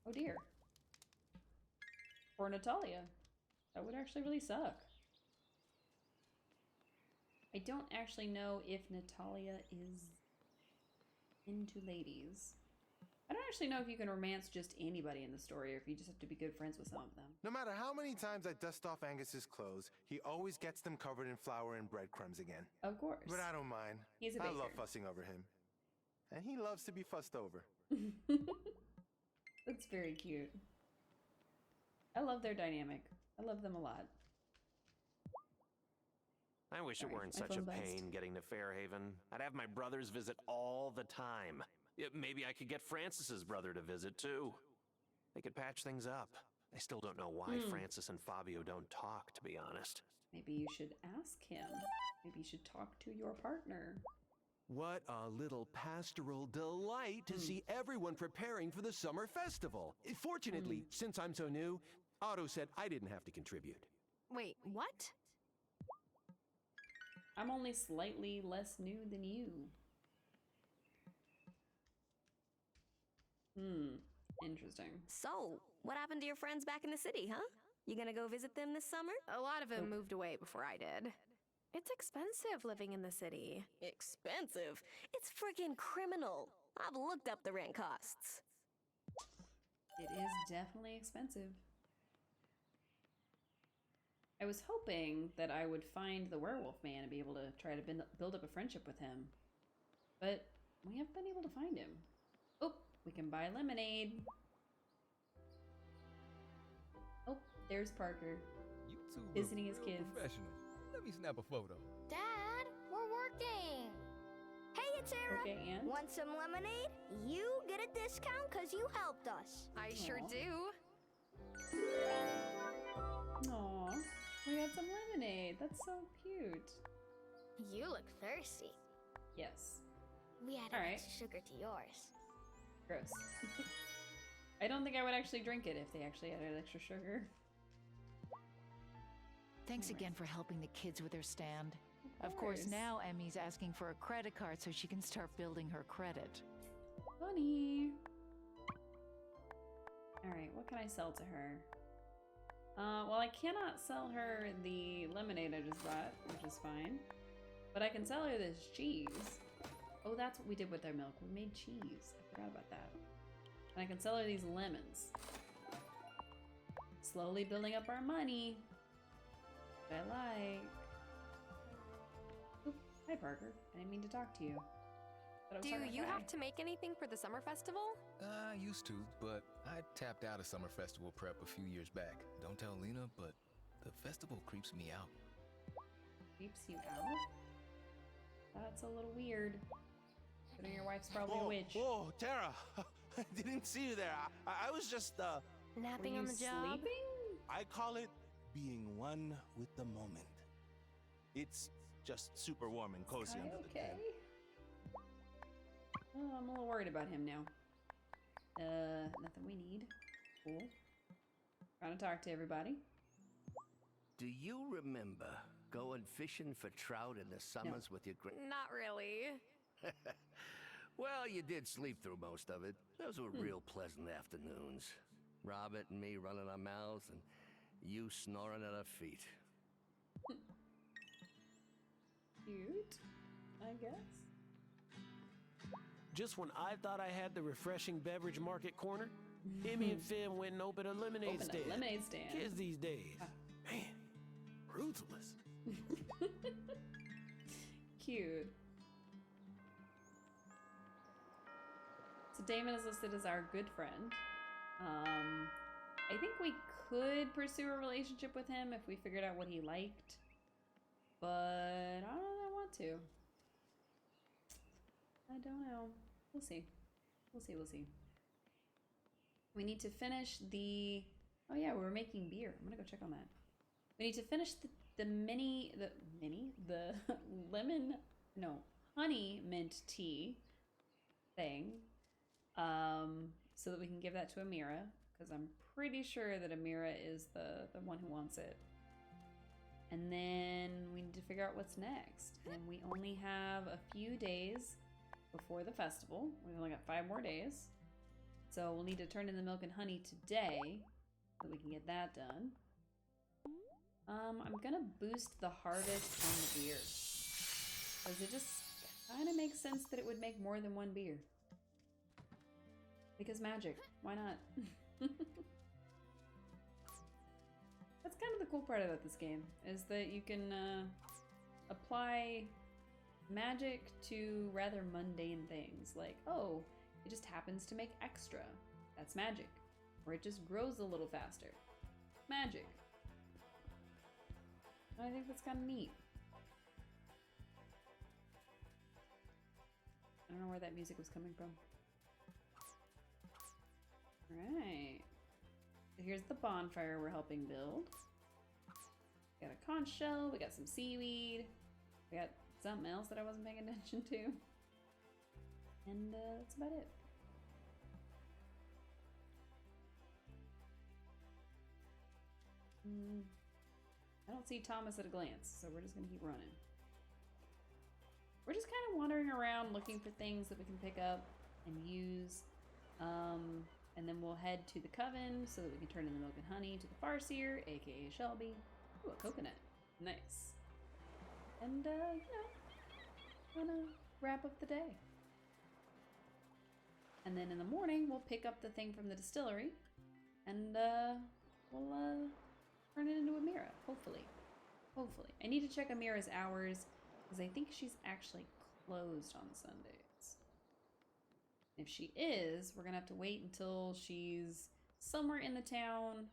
Oh dear. Poor Natalia. That would actually really suck. I don't actually know if Natalia is into ladies. I don't actually know if you can romance just anybody in the story or if you just have to be good friends with some of them. No matter how many times I dust off Angus's clothes, he always gets them covered in flour and breadcrumbs again. Of course. But I don't mind. He's a baker. I love fussing over him. And he loves to be fussed over. That's very cute. I love their dynamic. I love them a lot. I wish it weren't such a pain getting to Fairhaven. I'd have my brothers visit all the time. Maybe I could get Francis's brother to visit too. They could patch things up. I still don't know why Francis and Fabio don't talk, to be honest. Maybe you should ask him. Maybe you should talk to your partner. What a little pastoral delight to see everyone preparing for the summer festival. Fortunately, since I'm so new, Otto said I didn't have to contribute. Wait, what? I'm only slightly less new than you. Interesting. So, what happened to your friends back in the city, huh? You gonna go visit them this summer? A lot of them moved away before I did. It's expensive living in the city. Expensive? It's friggin' criminal. I've looked up the rent costs. It is definitely expensive. I was hoping that I would find the werewolf man and be able to try to build up a friendship with him. But we haven't been able to find him. Oh, we can buy lemonade. Oh, there's Parker. You two visiting his real kids. Professional. Let me snap a photo. Dad, we're working. Hey, it's Sarah. Okay, and? Want some lemonade? You get a discount because you helped us. I sure do. Aw, we got some lemonade. That's so cute. You look thirsty. Yes. We added extra sugar to yours. Gross. I don't think I would actually drink it if they actually added extra sugar. Thanks again for helping the kids with their stand. Of course, now Emmy's asking for a credit card so she can start building her credit. Funny. Alright, what can I sell to her? Well, I cannot sell her the lemonade I just bought, which is fine. But I can sell her this cheese. Oh, that's what we did with our milk. We made cheese. I forgot about that. And I can sell her these lemons. Slowly building up our money. Which I like. Oop, hi, Parker. I didn't mean to talk to you. But I was Do talking to you Kai. have to make anything for the summer festival? I used to, but I tapped out of summer festival prep a few years back. Don't tell Lena, but the festival creeps me out. Creeps you out? That's a little weird. Considering your wife's probably a witch. Whoa, Tara! I didn't see you there. I was just, Napping on the job? Sleeping? I call it being one with the moment. It's just super warm and cozy under the tent. Oh, I'm a little worried about him now. Nothing we need. Cool. Trying to talk to everybody. Do you remember going fishing for trout in the summers with your Not really. Well, you did sleep through most of it. Those were real pleasant afternoons. Robert and me running our mouths and you snoring at our feet. Cute, I guess. Just when I thought I had the refreshing beverage market corner, Emmy and Finn went and opened a lemonade stand. Opened a lemonade stand. Kids these days. Man, ruthless. Cute. So Damon is listed as our good friend. I think we could pursue a relationship with him if we figured out what he liked. But I don't know if I want to. I don't know. We'll see. We'll see, we'll see. We need to finish the... Oh yeah, we were making beer. I'm gonna go check on that. We need to finish the lemon, no, honey mint tea thing. So that we can give that to Amira, because I'm pretty sure that Amira is the one who wants it. And then we need to figure out what's next. And we only have a few days before the festival. We've only got 5 more days. So we'll need to turn in the milk and honey today so we can get that done. I'm gonna boost the harvest on the beer, because it just kind of makes sense that it would make more than 1 beer. Because magic, why not? That's kind of the cool part about this game, is that you can apply magic to rather mundane things, like, oh, it just happens to make extra. That's magic. Or it just grows a little faster. Magic. I think that's kind of neat. I don't know where that music was coming from. Alright. So here's the bonfire we're helping build. We got a conch shell, we got some seaweed, we got something else that I wasn't paying attention to. And that's about it. I don't see Thomas at a glance, so we're just gonna keep running. We're just kind of wandering around looking for things that we can pick up and use. And then we'll head to the coven so that we can turn in the milk and honey to the Farseer, aka Shelby. Ooh, a coconut. Nice. And, you know, gonna wrap up the day. And then in the morning, we'll pick up the thing from the distillery and we'll turn it into Amira, hopefully. Hopefully. I need to check Amira's hours because I think she's actually closed on Sundays. If she is, we're gonna have to wait until she's somewhere in the town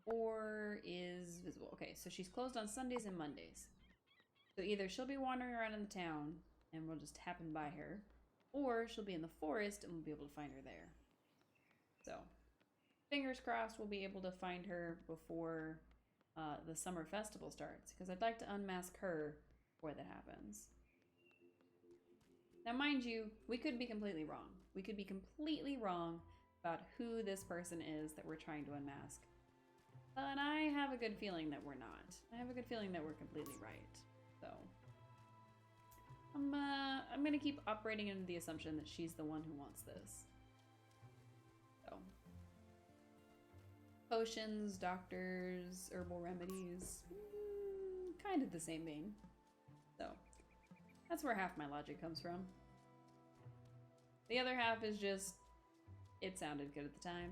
or is visible. Okay, so she's closed on Sundays and Mondays. So either she'll be wandering around in the town and we'll just happen by her, or she'll be in the forest and we'll be able to find her there. So, fingers crossed we'll be able to find her before the summer festival starts, because I'd like to unmask her before that happens. Now, mind you, we could be completely wrong. We could be completely wrong about who this person is that we're trying to unmask. And I have a good feeling that we're not. I have a good feeling that we're completely right. So, I'm gonna keep operating under the assumption that she's the one who wants this. So, potions, doctors, herbal remedies, kind of the same vein. So, that's where half my logic comes from. The other half is just, it sounded good at the time.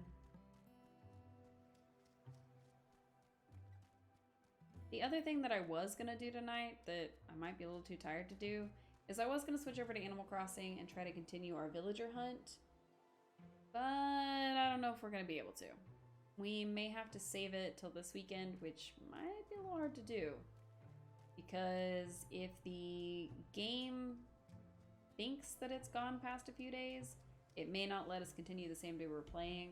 The other thing that I was gonna do tonight that I might be a little too tired to do is I was gonna switch over to Animal Crossing and try to continue our villager hunt, but I don't know if we're gonna be able to. We may have to save it till this weekend, which might be a little hard to do, because if the game thinks that it's gone past a few days, it may not let us continue the same day we're playing.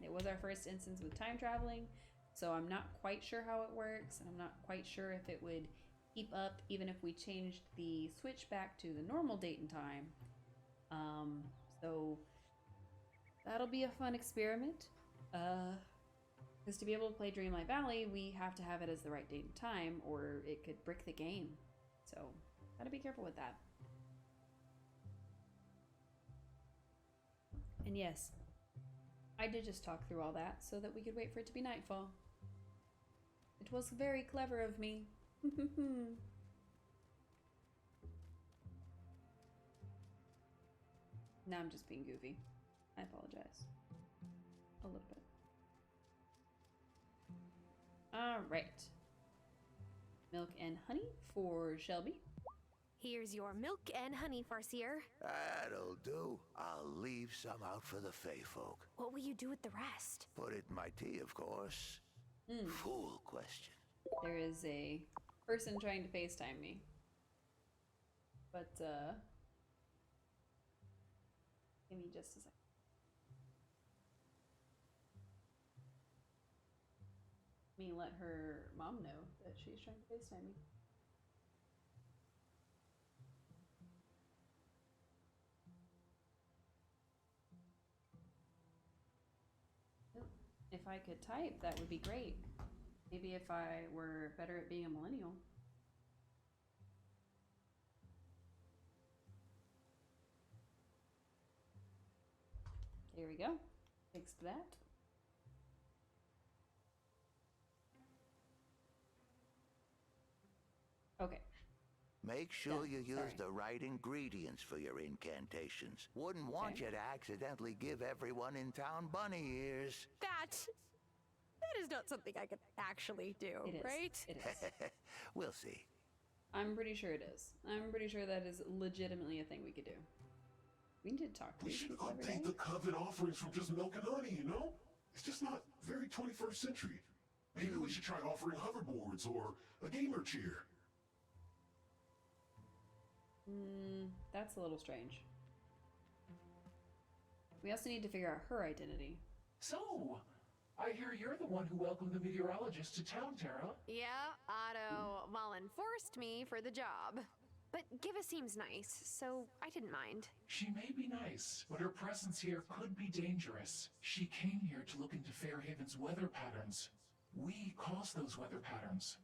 It was our first instance with time traveling, so I'm not quite sure how it works, and I'm not quite sure if it would keep up even if we changed the switch back to the normal date and time. So that'll be a fun experiment. Because to be able to play Dreamlight Valley, we have to have it as the right date and time, or it could brick the game. So, gotta be careful with that. And yes, I did just talk through all that so that we could wait for it to be nightfall. It was very clever of me. Now I'm just being goofy. I apologize. A little bit. Alright. Milk and honey for Shelby. Here's your milk and honey, Farseer. That'll do. I'll leave some out for the Fey folk. What will you do with the rest? Put it in my tea, of course. Fool question. There is a person trying to FaceTime me. But, give me just a second. Let me let her mom know that she's trying to FaceTime me. If I could type, that would be great. Maybe if I were better at being a millennial. There we go. Fixed that. Okay. Make sure you use the right ingredients for your incantations. Wouldn't want you to accidentally give everyone in town bunny ears. That is not something I could actually do, It is. right? It is. We'll see. I'm pretty sure it is. I'm pretty sure that is legitimately a thing we could do. We need to talk to We these should people every update day. the coven offerings from just milk and honey, you know? It's just not very 21st century. Maybe we should try offering hoverboards or a gamer chair. That's a little strange. We also need to figure out her identity. So, I hear you're the one who welcomed the meteorologist to town, Tara. Yeah, Otto Mullen forced me for the job. But Giva seems nice, so I didn't mind. She may be nice, but her presence here could be dangerous. She came here to look into Fairhaven's weather patterns. We caused those weather patterns.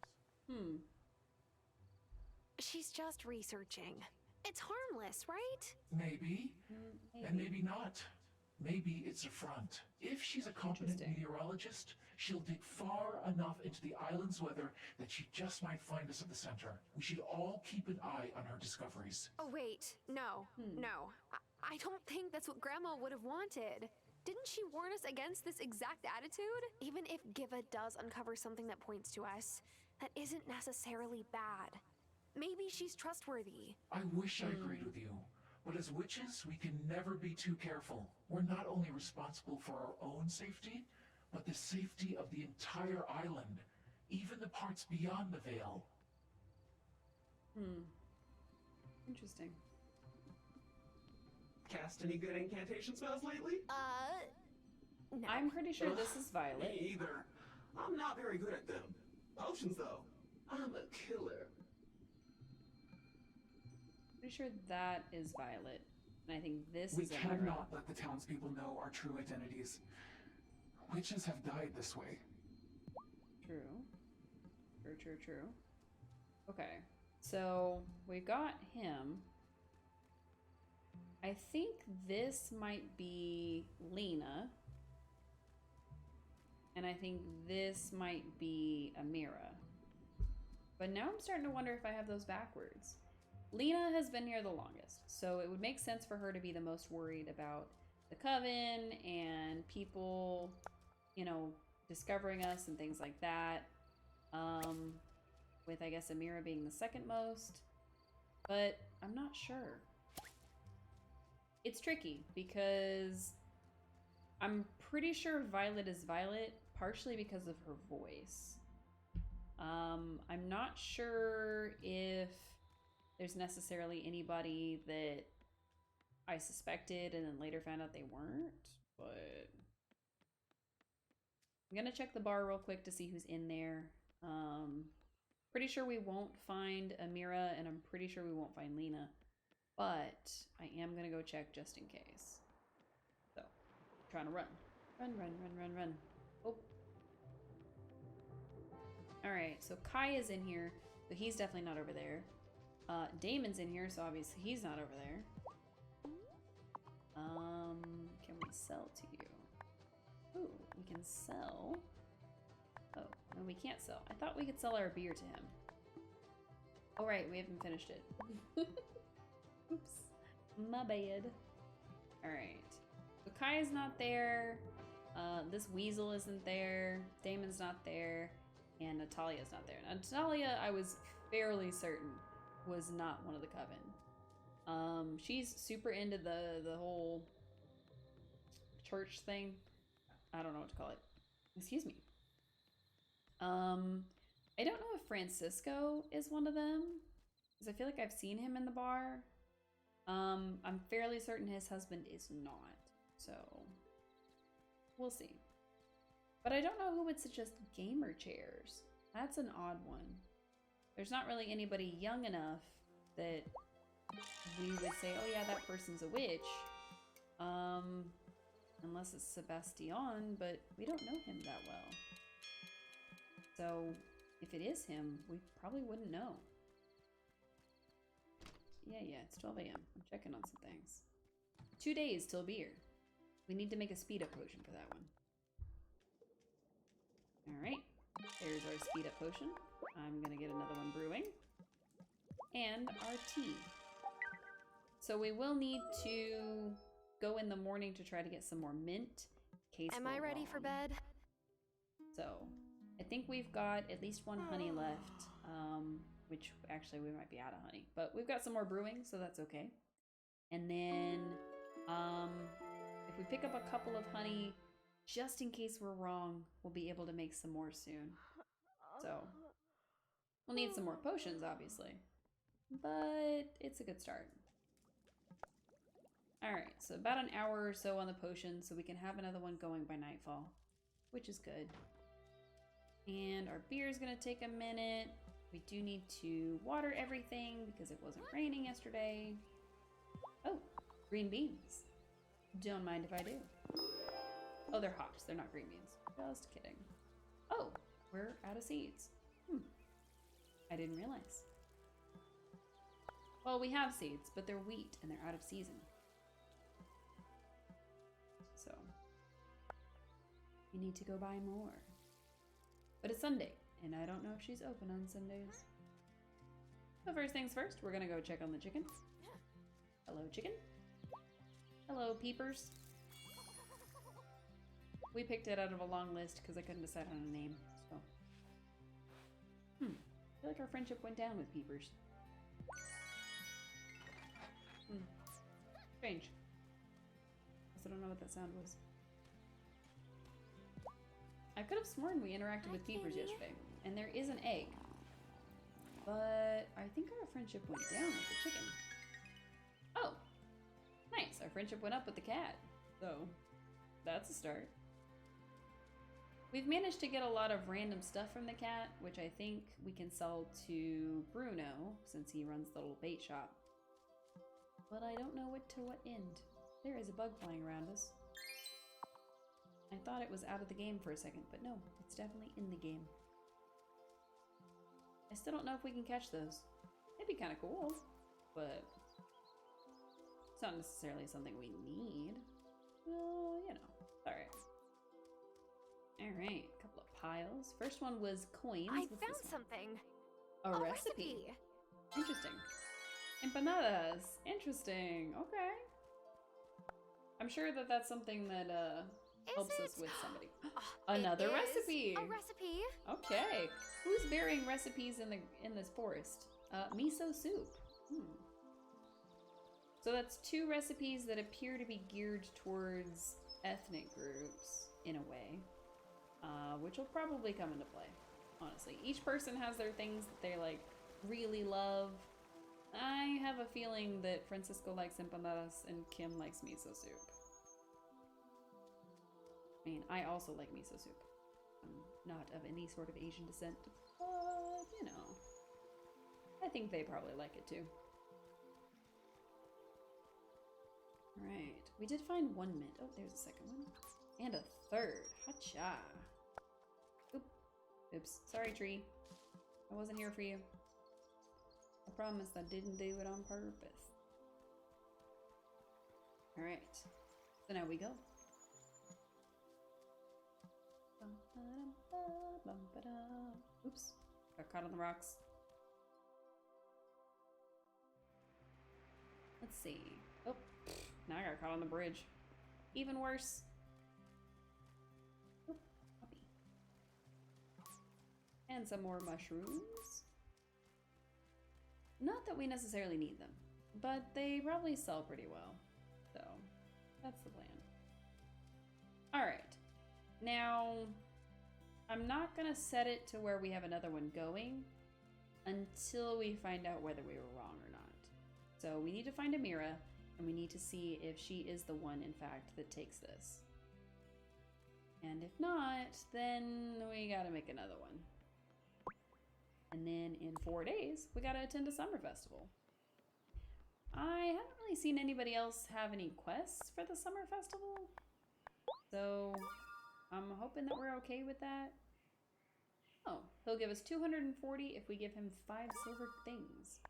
She's just researching. It's harmless, right? Maybe. And maybe not. Maybe it's a front. If she's a competent meteorologist, she'll dig far enough into the island's weather that she just might find us at the center. We should all keep an eye on her discoveries. Oh, wait. No. No. I don't think that's what Grandma would have wanted. Didn't she warn us against this exact attitude? Even if Giva does uncover something that points to us, that isn't necessarily bad. Maybe she's trustworthy. I wish I agreed with you. But as witches, we can never be too careful. We're not only responsible for our own safety, but the safety of the entire island, even the parts beyond the veil. Interesting. Cast any good incantation spells lately? No. I'm pretty sure this is Violet. Me either. I'm not very good at them. Potions, though. I'm a killer. Pretty sure that is Violet. And I think this We is Amira. cannot let the townspeople know our true identities. Witches have died this way. True. True. Okay. So we've got him. I think this might be Lena. And I think this might be Amira. But now I'm starting to wonder if I have those backwards. Lena has been here the longest, so it would make sense for her to be the most worried about the coven and people, you know, discovering us and things like that. With, I guess, Amira being the second most. But I'm not sure. It's tricky because I'm pretty sure Violet is Violet, partially because of her voice. I'm not sure if there's necessarily anybody that I suspected and then later found out they weren't, but I'm gonna check the bar real quick to see who's in there. Pretty sure we won't find Amira, and I'm pretty sure we won't find Lena, but I am gonna go check just in case. So, trying to run. Run. Oh. Alright, so Kai is in here, so he's definitely not over there. Damon's in here, so obviously he's not over there. Can we sell to you? Ooh, we can sell. Oh, no, we can't sell. I thought we could sell our beer to him. Oh, right, we haven't finished it. Oops, my bad. Alright, so Kai is not there. This weasel isn't there. Damon's not there. And Natalia's not there. Now, Natalia, I was fairly certain was not one of the coven. She's super into the whole church thing. I don't know what to call it. Excuse me. I don't know if Francisco is one of them, because I feel like I've seen him in the bar. I'm fairly certain his husband is not, so we'll see. But I don't know who would suggest gamer chairs. That's an odd one. There's not really anybody young enough that we would say, oh yeah, that person's a witch. Unless it's Sebastian, but we don't know him that well. So if it is him, we probably wouldn't know. Yeah, it's 12 a.m. I'm checking on some things. 2 days till beer. We need to make a speed up potion for that one. Alright, there's our speed up potion. I'm gonna get another one brewing. And our tea. So we will need to go in the morning to try to get some more mint. In case Am I ready for bed? So, I think we've got at least one honey left. Which actually we might be out of honey. But we've got some more brewing, so that's okay. And then, if we pick up a couple of honey, just in case we're wrong, we'll be able to make some more soon. So, we'll need some more potions, obviously. But it's a good start. Alright, so about an hour or so on the potion, so we can have another one going by nightfall, which is good. And our beer is going to take a minute. We do need to water everything because it wasn't raining yesterday. Oh, green beans. Don't mind if I do. Oh, they're hops. They're not green beans. Just kidding. Oh, we're out of seeds. I didn't realize. Well, we have seeds, but they're wheat and they're out of season. So, we need to go buy more. But it's Sunday, and I don't know if she's open on Sundays. So first things first, we're gonna go check on the chickens. Hello, chicken. Hello, peepers. We picked it out of a long list because I couldn't decide on a name, so. I feel like our friendship went down with peepers. Strange. I don't know what that sound was. I could have sworn we interacted with peepers yesterday, and there is an egg. But I think our friendship went down with the chicken. Oh, nice. Our friendship went up with the cat. So, that's a start. We've managed to get a lot of random stuff from the cat, which I think we can sell to Bruno, since he runs the little bait shop. But I don't know to what end. There is a bug flying around us. I thought it was out of the game for a second, but no, it's definitely in the game. I still don't know if we can catch those. It'd be kind of cool, but it's not necessarily something we need. Well, you know, alright. Alright, a couple of piles. First one was coins. I found something. A recipe. Interesting. Empanadas. Interesting. Okay. I'm sure that that's something that helps us with somebody. Another recipe. A recipe. Okay. Who's bearing recipes in this forest? Miso soup. So that's 2 recipes that appear to be geared towards ethnic groups in a way, which will probably come into play. Honestly, each person has their things that they like really love. I have a feeling that Francisco likes empanadas and Kim likes miso soup. I mean, I also like miso soup. I'm not of any sort of Asian descent, but, you know, I think they probably like it too. Alright, we did find 1 mint. Oh, there's a second one. And a third. Hacha. Oops. Sorry, tree. I wasn't here for you. I promise I didn't do it on purpose. Alright. So now we go. Oops. Got caught on the rocks. Let's see. Oh, now I got caught on the bridge. Even worse. Oh, puppy. And some more mushrooms. Not that we necessarily need them, but they probably sell pretty well. So that's the plan. All right. Now, I'm not going to set it to where we have another one going until we find out whether we were wrong or not. So we need to find Amira, and we need to see if she is the one, in fact, that takes this. And if not, then we gotta make another one. And then in 4 days, we gotta attend a summer festival. I haven't really seen anybody else have any quests for the summer festival. So I'm hoping that we're okay with that. Oh, he'll give us 240 if we give him 5 silver things.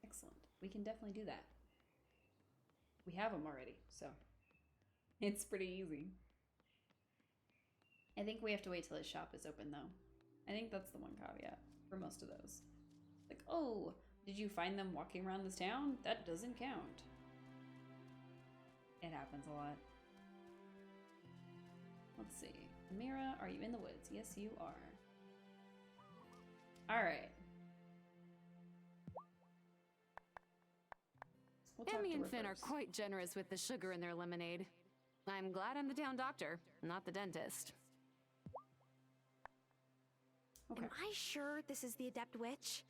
Excellent. We can definitely do that. We have them already, so it's pretty easy. I think we have to wait till his shop is open, though. I think that's the one caveat for most of those. Like, oh, did you find them walking around this town? That doesn't count. It happens a lot. Let's see. Amira, are you in the woods? Yes, you are. All right. Emmy and Finn are quite generous with the sugar in their lemonade. I'm glad I'm the town doctor, not the dentist. Okay. Am I sure this is the Adept Witch?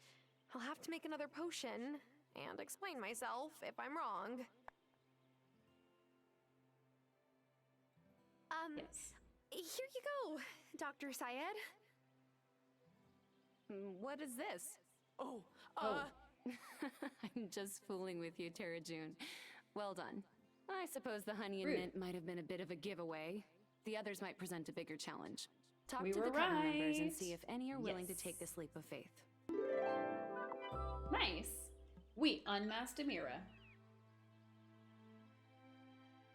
I'll have to make another potion and explain myself if I'm wrong. Yes. Here you go, Dr. Syed. What is this? Oh. I'm just fooling with you, Tara June. Well done. I suppose the honey and mint might have been a bit of a giveaway. The others might present a bigger challenge. Talk to the Coven members and see if any are willing to take this leap of faith. Nice. We unmasked Amira.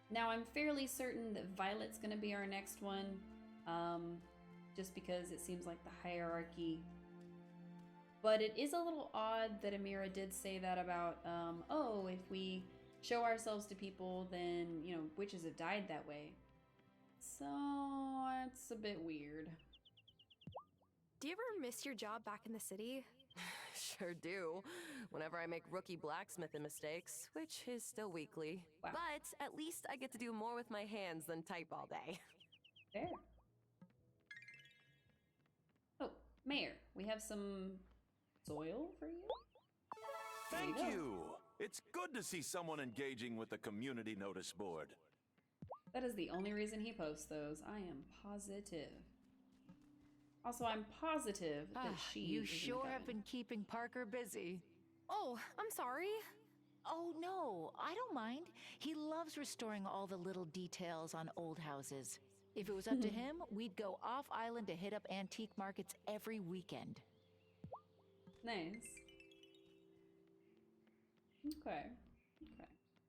Now I'm fairly certain that Violet's gonna be our next one, just because it seems like the hierarchy. But it is a little odd that Amira did say that about, oh, if we show ourselves to people, then, you know, witches have died that way. So, it's a bit weird. Do you ever miss your job back in the city? Sure do. Whenever I make rookie blacksmithing mistakes, which is still weekly. Wow. But at least I get to do more with my hands than type all day. Fair. Oh, Mayor, we have some soil for you? Thank you! It's good to see someone engaging with the community notice board. That is the only reason he posts those. I am positive. Also, I'm positive that You sure have been keeping Parker busy. Oh, I'm sorry. Oh, no, I don't mind. He loves restoring all the little details on old houses. If it was up to him, we'd go off island to hit up antique markets every weekend. Nice. Okay.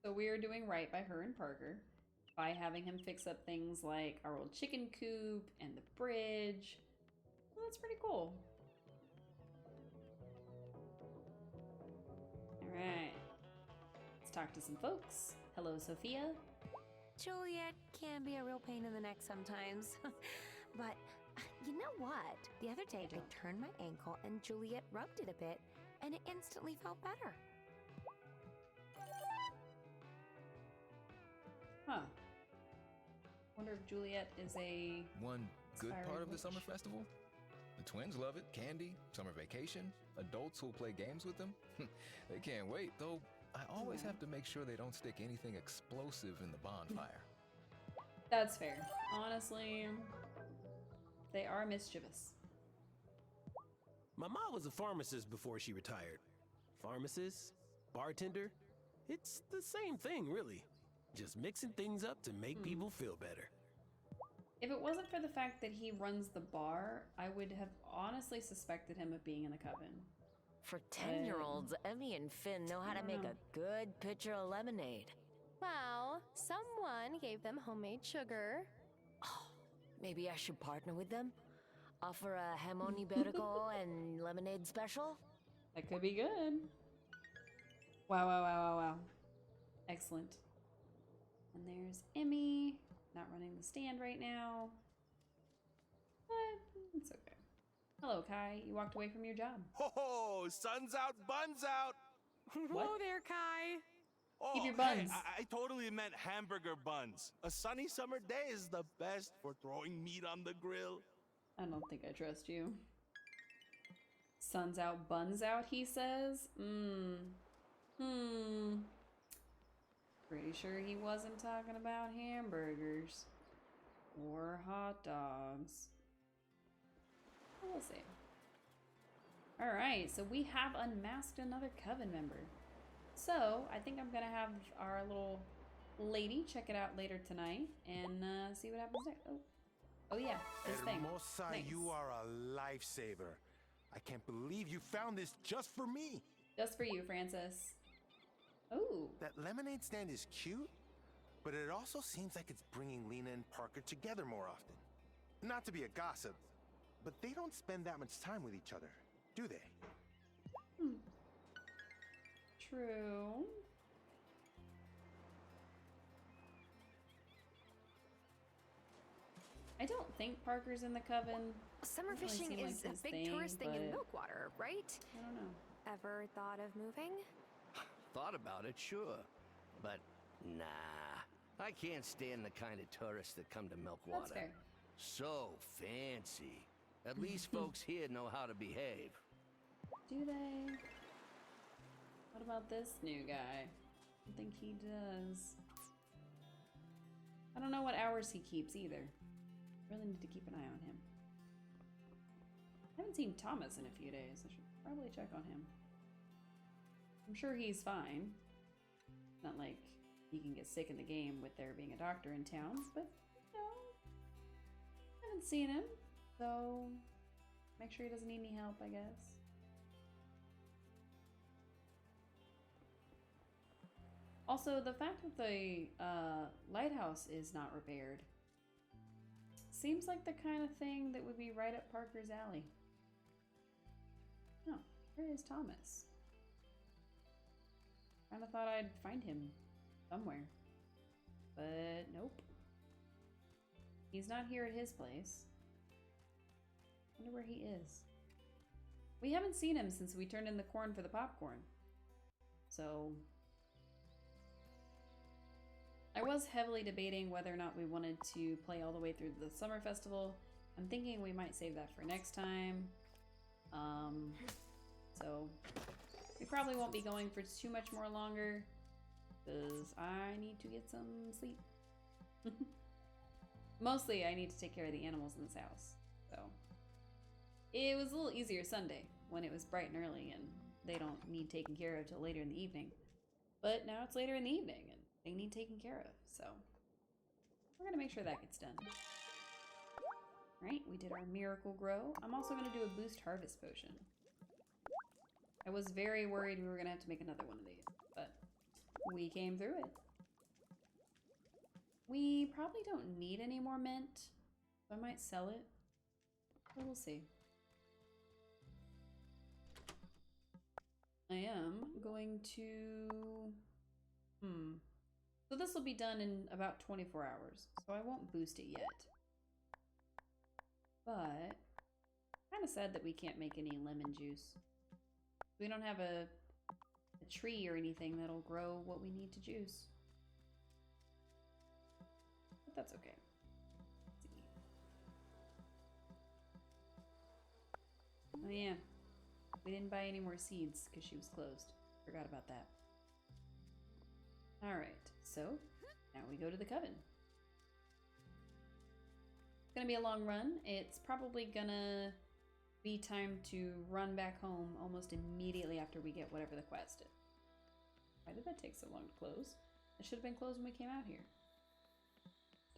So we are doing right by her and Parker by having him fix up things like our old chicken coop and the bridge. Well, that's pretty cool. Alright. Let's talk to some folks. Hello, Sophia. Juliet can be a real pain in the neck sometimes. But you know what? The other day I turned my ankle and Juliet rubbed it a bit and it instantly felt better. Huh. Wonder if Juliet is a... One good part of the witch. summer festival? The twins love it. Candy, summer vacation, adults who'll play games with them. They can't wait, though I always have to make sure they don't stick anything explosive in the bonfire. That's fair. Honestly, they are mischievous. My mom was a pharmacist before she retired. Pharmacist, bartender, it's the same thing, really. Just mixing things up to make people feel better. If it wasn't for the fact that he runs the bar, I would have honestly suspected him of being in the Coven. For 10-year-olds, Emmy and Finn know how to make a good pitcher of lemonade. Well, someone gave them homemade sugar. Oh, maybe I should partner with them? Offer a jamon iberico and lemonade special? That could be good. Wow. Excellent. And there's Emmy, not running the stand right now. But it's okay. Hello, Kai. You walked away from your job. Ho ho! Sun's out, buns out! Whoa there, Kai. Oh, Keep your buns. Hey, I totally meant hamburger buns. A sunny summer day is the best for throwing meat on the grill. I don't think I trust you. Sun's out, buns out, he says. Pretty sure he wasn't talking about hamburgers. Or hot dogs. We'll see. Alright, so we have unmasked another Coven member. So, I think I'm gonna have our little lady check it out later tonight and see what happens next. Oh yeah, this thing. Hermosa, Thanks. you are a lifesaver. I can't believe you found this just for me. Just for you, Francis. Ooh. That lemonade stand is cute, but it also seems like it's bringing Lena and Parker together more often. Not to be a gossip, but they don't spend that much time with each other, do they? True. I don't think Parker's in the Coven. Summer Doesn't really fishing seem is like a his big tourist thing in but Milkwater, right? I don't know. Ever thought of moving? Thought about it, sure. But nah. I can't stand the kind of tourists that come to Milkwater. That's fair. So fancy. At least folks here know how to behave. Do they? What about this new guy? I don't think he does. I don't know what hours he keeps either. Really need to keep an eye on him. I haven't seen Thomas in a few days. I should probably check on him. I'm sure he's fine. Not like he can get sick in the game with there being a doctor in town, but you know, I haven't seen him, so make sure he doesn't need any help, I guess. Also, the fact that the lighthouse is not repaired seems like the kind of thing that would be right up Parker's alley. No, where is Thomas? Kinda thought I'd find him somewhere. But nope. He's not here at his place. Wonder where he is. We haven't seen him since we turned in the corn for the popcorn. So I was heavily debating whether or not we wanted to play all the way through the summer festival. I'm thinking we might save that for next time. So we probably won't be going for too much more longer because I need to get some sleep. Mostly I need to take care of the animals in this house. So it was a little easier Sunday when it was bright and early and they don't need taken care of till later in the evening. But now it's later in the evening and they need taken care of. So we're gonna make sure that gets done. Right, we did our miracle grow. I'm also gonna do a boost harvest potion. I was very worried we were gonna have to make another one of these, but we came through it. We probably don't need any more mint, so I might sell it, but we'll see. I am going to, so this will be done in about 24 hours, so I won't boost it yet. But kind of sad that we can't make any lemon juice. We don't have a tree or anything that'll grow what we need to juice. But that's okay. Let's see. Oh yeah, we didn't buy any more seeds because she was closed. Forgot about that. Alright, so now we go to the Coven. It's gonna be a long run. It's probably gonna be time to run back home almost immediately after we get whatever the quest is. Why did that take so long to close? It should have been closed when we came out here.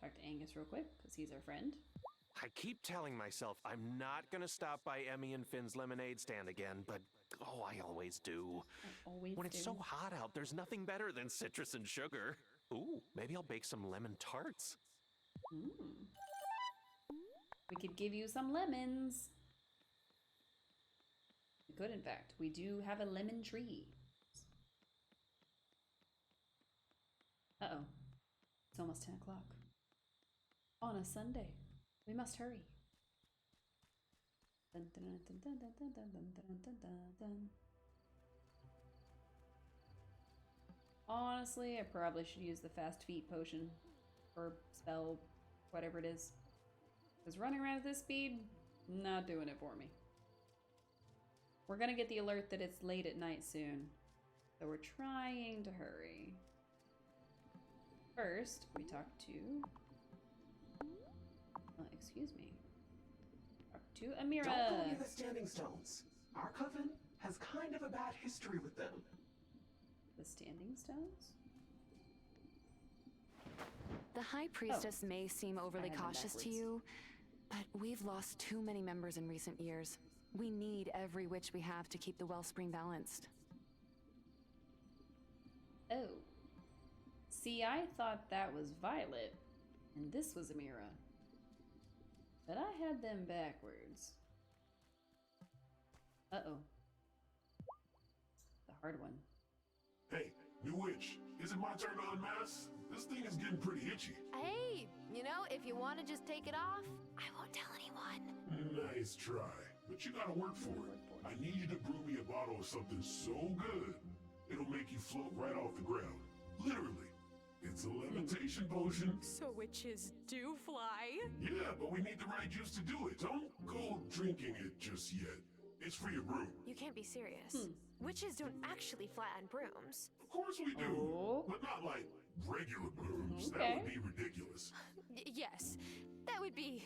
Talk to Angus real quick, because he's our friend. I keep telling myself I'm not gonna stop by Emmy and Finn's lemonade stand again, but oh, I always do. When it's so hot out, there's nothing better than citrus and sugar. Ooh, maybe I'll bake some lemon tarts. We could give you some lemons. We could, in fact. We do have a lemon tree. Uh-oh. It's almost 10 o'clock. On a Sunday. We must hurry. Dun, dun, dun, dun, dun, dun, dun, dun, dun, dun, dun, dun. honestly, I probably should use the fast feet potion. Or spell, whatever it is. Because running around at this speed, not doing it for me. We're gonna get the alert that it's late at night soon. So we're trying to hurry. First, we talk to... excuse me. Talk to Amira. Don't go near the Standing Stones. Our coven has kind of a bad history with them. The Standing Stones? The High Priestess may seem overly had them cautious to backwards. you, but we've lost too many members in recent years. We need every witch we have to keep the wellspring balanced. Oh. See, I thought that was Violet, and this was Amira. But I had them backwards. Uh-oh. The hard one. Hey, new witch, is it my turn to unmask? This thing is getting pretty itchy. Hey, you know, if you want to just take it off, I won't tell anyone. Nice try, but you gotta work for it. I need you to brew me a bottle of something so good, it'll make you float right off the ground. Literally. It's a levitation potion. So witches do fly? Yeah, but we need the right juice to do it. Don't go drinking it just yet. It's for your broom. You can't be serious. Witches don't actually fly on brooms. Of course we do, but not like regular brooms. That would be ridiculous. Yes, that would be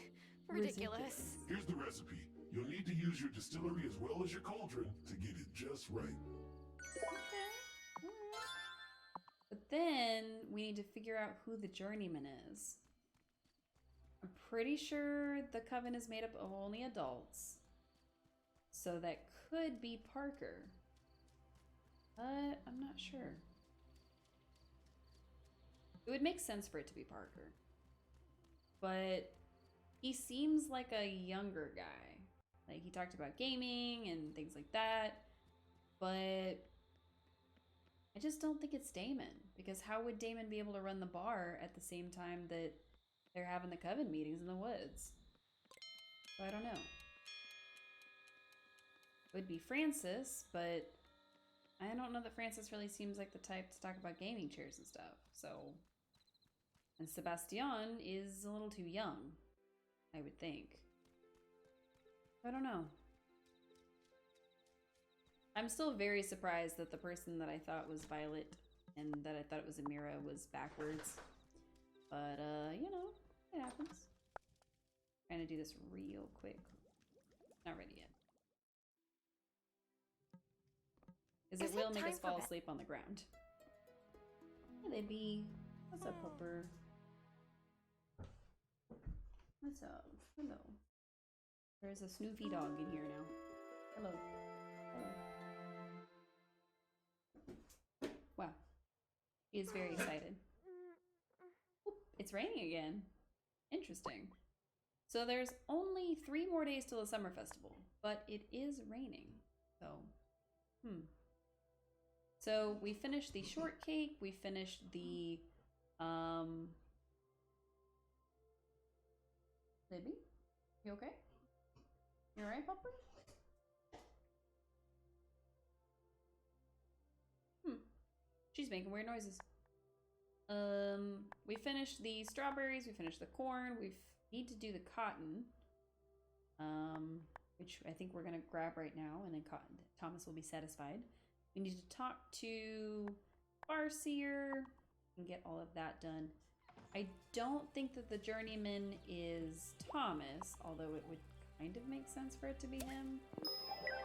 ridiculous. Here's the recipe. You'll need to use your distillery as well as your cauldron to get it just right. But then we need to figure out who the journeyman is. I'm pretty sure the coven is made up of only adults. So that could be Parker. But I'm not sure. It would make sense for it to be Parker. But he seems like a younger guy. Like, he talked about gaming and things like that. But I just don't think it's Damon. Because how would Damon be able to run the bar at the same time that they're having the coven meetings in the woods? So I don't know. It would be Francis, but I don't know that Francis really seems like the type to talk about gaming chairs and stuff. So, and Sebastian is a little too young, I would think. I don't know. I'm still very surprised that the person that I thought was Violet and that I thought it was Amira was backwards. But, you know, it happens. Trying to do this real quick. Not ready yet. Because it will make us fall asleep on the ground. Hey, they'd be... What's up, Pupper? What's up? Hello. There's a Snoofy dog in here now. Hello. Hello. Wow. He is very excited. Oop, it's raining again. Interesting. So there's only 3 more days till the summer festival, but it is raining. So, So we finished the shortcake, we finished the, Libby? You okay? You alright, Pupper? She's making weird noises. We finished the strawberries, we finished the corn, we need to do the cotton. Which I think we're gonna grab right now, and then Thomas will be satisfied. We need to talk to Farseer and get all of that done. I don't think that the journeyman is Thomas, although it would kind of make sense for it to be him,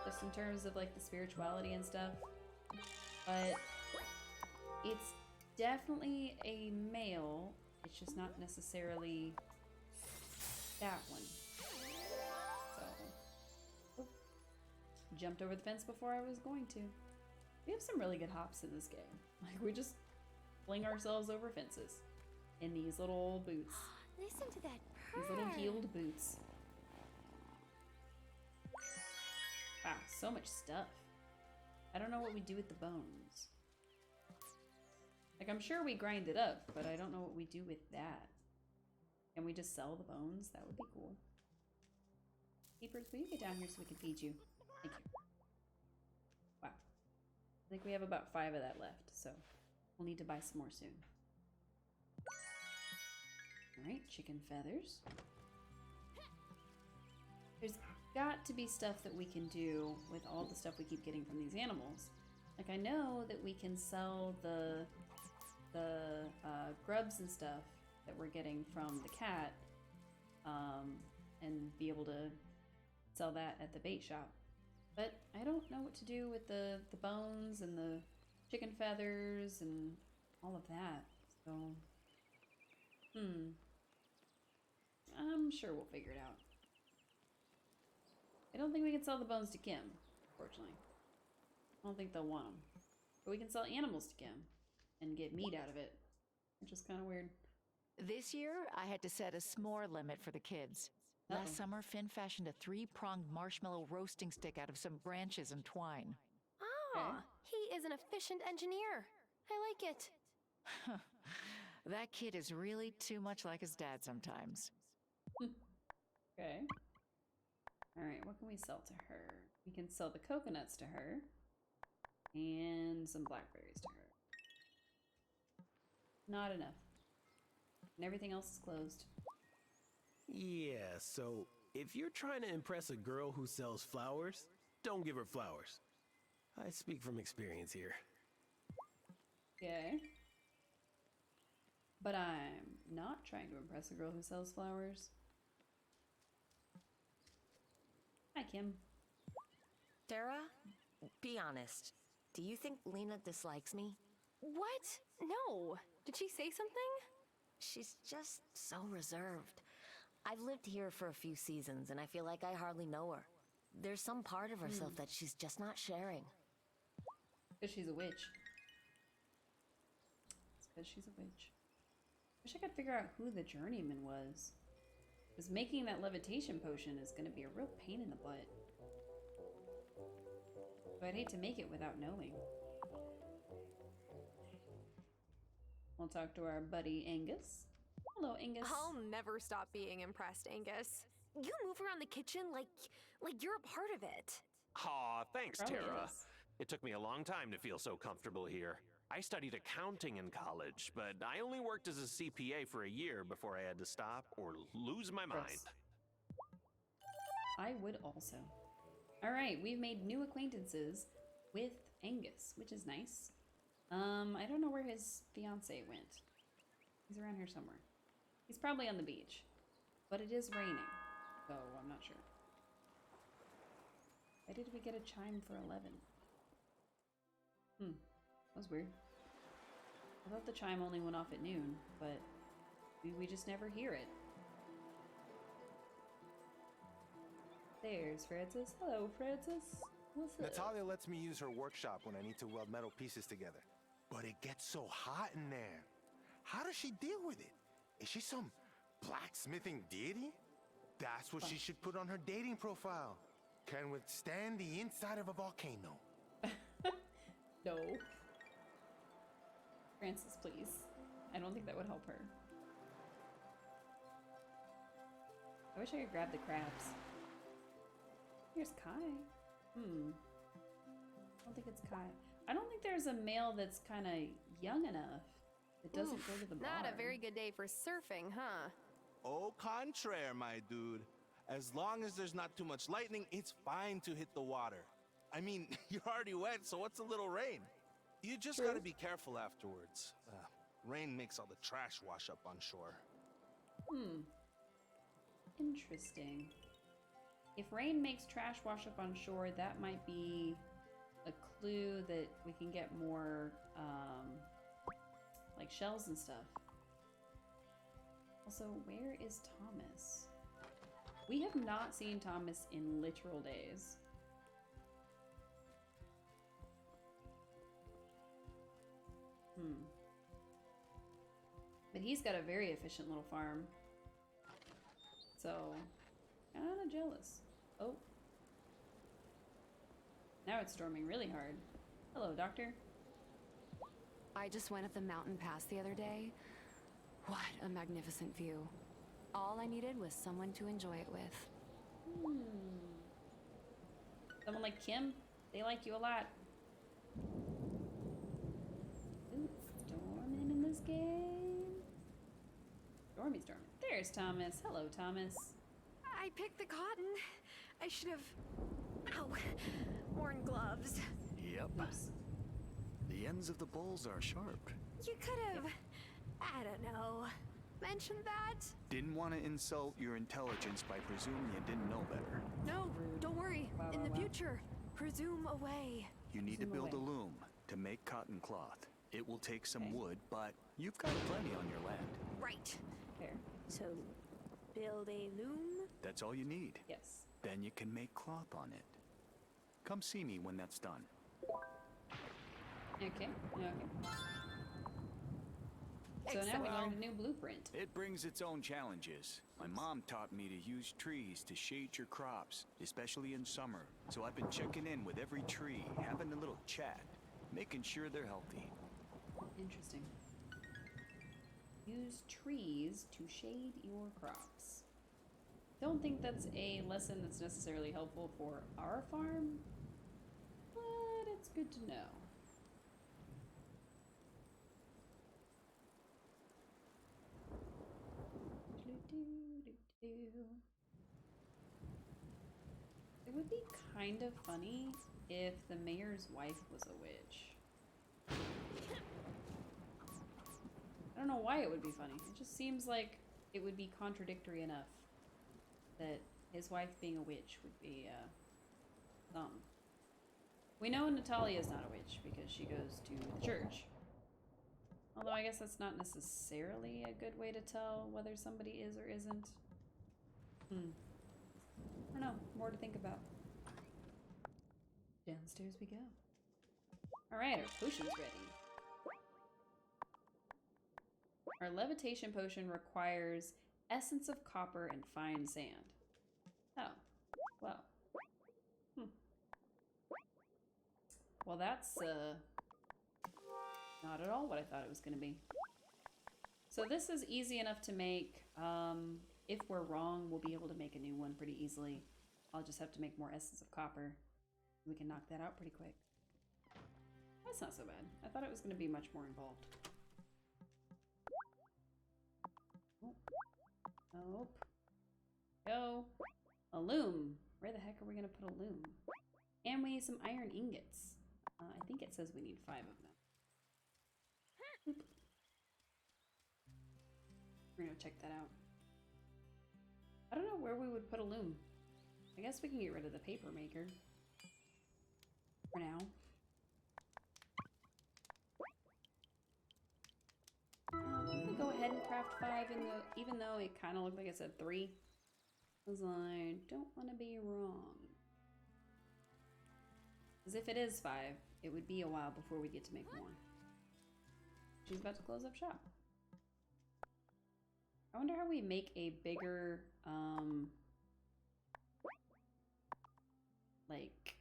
just in terms of like the spirituality and stuff. But it's definitely a male. It's just not necessarily that one. So, jumped over the fence before I was going to. We have some really good hops in this game. Like, we just fling ourselves over fences in these little boots. Listen to that purr. These little heeled boots. Wow, so much stuff. I don't know what we do with the bones. Like, I'm sure we grind it up, but I don't know what we do with that. Can we just sell the bones? That would be cool. Keepers, will you get down here so we can feed you? Thank you. Wow. I think we have about 5 of that left, so We'll need to buy some more soon. Alright, chicken feathers. There's got to be stuff that we can do with all the stuff we keep getting from these animals. Like, I know that we can sell the grubs and stuff that we're getting from the cat, and be able to sell that at the bait shop. But I don't know what to do with the bones and the chicken feathers and all of that. So, I'm sure we'll figure it out. I don't think we can sell the bones to Kim, fortunately. I don't think they'll want them. But we can sell animals to Kim and get meat out of it, which is kind of weird. This year, I had to set a s'more limit for the kids. Last summer, Finn fashioned a 3-pronged marshmallow roasting stick out of some branches and twine. Ah, he is an efficient engineer. I like it. That kid is really too much like his dad sometimes. Okay. Alright, what can we sell to her? We can sell the coconuts to her. And some blackberries to her. Not enough. And everything else is closed. Yeah, so if you're trying to impress a girl who sells flowers, don't give her flowers. I speak from experience here. Okay. But I'm not trying to impress a girl who sells flowers. Hi, Kim. Tara, be honest. Do you think Lena dislikes me? What? No. Did she say something? She's just so reserved. I've lived here for a few seasons, and I feel like I hardly know her. There's some part of herself that she's just not sharing. Because she's a witch. It's because she's a witch. Wish I could figure out who the journeyman was. Because making that levitation potion is going to be a real pain in the butt. But I'd hate to make it without knowing. We'll talk to our buddy Angus. Hello, Angus. I'll never stop being impressed, Angus. You move around the kitchen like you're a part of it. Aw, thanks, Probably Tara. is. It took me a long time to feel so comfortable here. I studied accounting in college, but I only worked as a CPA for a year before I had to stop or lose my mind. Gross. I would also. Alright, we've made new acquaintances with Angus, which is nice. I don't know where his fiance went. He's around here somewhere. He's probably on the beach. But it is raining, so I'm not sure. Why did we get a chime for 11? That was weird. I thought the chime only went off at noon, but maybe we just never hear it. There's Francis. Hello, Francis. What's up? Natalia lets me use her workshop when I need to weld metal pieces together. But it gets so hot in there. How does she deal with it? Is she some blacksmithing deity? That's what she should put on her dating profile. Can withstand the inside of a volcano. No. Francis, please. I don't think that would help her. I wish I could grab the crabs. Here's Kai. I don't think it's Kai. I don't think there's a male that's kind of young enough that doesn't go to the bar. Not a very good day for surfing, huh? Au contraire, my dude. As long as there's not too much lightning, it's fine to hit the water. I mean, you're already wet, so what's a little rain? You just gotta be careful afterwards. Rain makes all the trash wash up on shore. Interesting. If rain makes trash wash up on shore, that might be a clue that we can get more, like shells and stuff. Also, where is Thomas? We have not seen Thomas in literal days. But he's got a very efficient little farm. So, kinda jealous. Oh. Now it's storming really hard. Hello, doctor. I just went up the mountain pass the other day. What a magnificent view. All I needed was someone to enjoy it with. Someone like Kim, they like you a lot. Ooh, game. Stormy. There's Thomas. Hello, Thomas. I picked the cotton. I should have... Ow. Worn gloves. Yep. Oops. The ends of the bowls are sharp. You could have... I don't know. Mentioned that? Didn't want to insult your intelligence by presuming you didn't know better. No, don't worry. Wow, In wow, the wow. future, presume away. You need to Presume build a away. loom to make cotton cloth. It will take some Okay. wood, but you've got plenty on your land. Right. Fair. So, build a loom? That's all you need. Yes. Then you can make cloth on it. Come see me when that's done. Okay. So now we learned a new blueprint. It brings its own challenges. My mom taught me to use trees to shade your crops, especially in summer. So I've been checking in with every tree, having a little chat, making sure they're healthy. Interesting. Use trees to shade your crops. Don't think that's a lesson that's necessarily helpful for our farm, but it's good to know. It would be kind of funny if the mayor's wife was a witch. I don't know why it would be funny. It just seems like it would be contradictory enough that his wife being a witch would be, dumb. We know Natalia's not a witch because she goes to the church. Although I guess that's not necessarily a good way to tell whether somebody is or isn't. I don't know. More to think about. Downstairs we go. Alright, our potion's ready. Our levitation potion requires essence of copper and fine sand. Oh. Well. Well, that's, not at all what I thought it was going to be. So this is easy enough to make. If we're wrong, we'll be able to make a new one pretty easily. I'll just have to make more essence of copper. We can knock that out pretty quick. That's not so bad. I thought it was going to be much more involved. Nope. Go. A loom. Where the heck are we going to put a loom? And we need some iron ingots. I think it says we need 5 of them. Boop. We're gonna check that out. I don't know where we would put a loom. I guess we can get rid of the paper maker. For now. I'm gonna go ahead and craft 5 even though it kind of looked like it said 3. Because I don't want to be wrong. Because if it is 5, it would be a while before we get to make more. She's about to close up shop. I wonder how we make a bigger, like,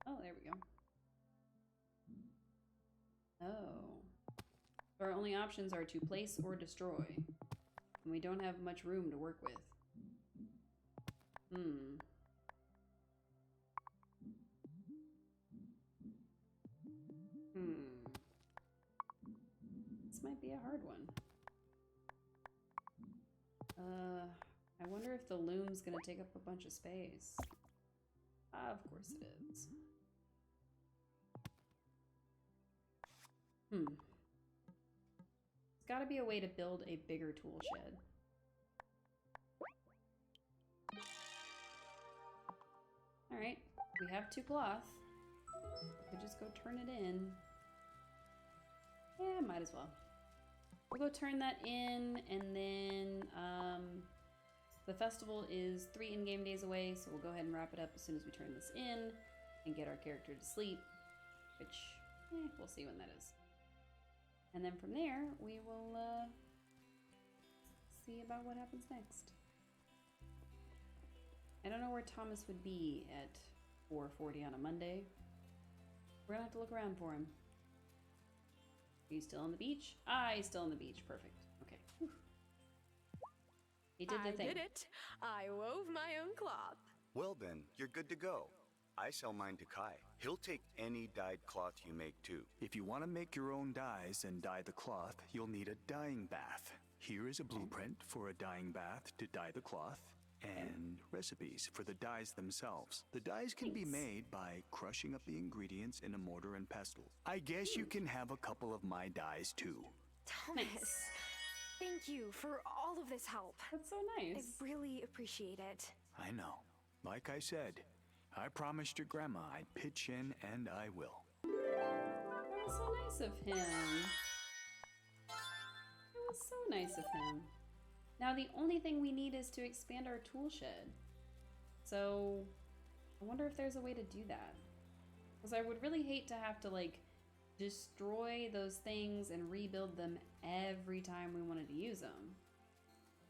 oh, there we go. Oh. Our only options are to place or destroy. And we don't have much room to work with. This might be a hard one. I wonder if the loom's gonna take up a bunch of space. Of course it is. There's gotta be a way to build a bigger tool shed. Alright, we have 2 cloth. We could just go turn it in. Yeah, might as well. We'll go turn that in, and then the festival is 3 in-game days away, so we'll go ahead and wrap it up as soon as we turn this in and get our character to sleep, which, we'll see when that is. And then from there, we will see about what happens next. I don't know where Thomas would be at 4:40 on a Monday. We're gonna have to look around for him. Are you still on the beach? Ah, he's still on the beach. Perfect. Okay. Whew. He did the thing. I did it. I wove my own cloth. Well then, you're good to go. I sell mine to Kai. He'll take any dyed cloth you make too. If you want to make your own dyes and dye the cloth, you'll need a dyeing bath. Here is a blueprint for a dyeing bath to dye the cloth, and recipes for the dyes themselves. The dyes can be made by crushing up the ingredients in a mortar and pestle. I guess you can have a couple of my dyes too. Thomas, thank you for all of this help. That's so nice. I really appreciate it. I know. Like I said, I promised your grandma I'd pitch in, and I will. That was so nice of him. That was so nice of him. Now the only thing we need is to expand our tool shed. So I wonder if there's a way to do that. Because I would really hate to have to like destroy those things and rebuild them every time we wanted to use them.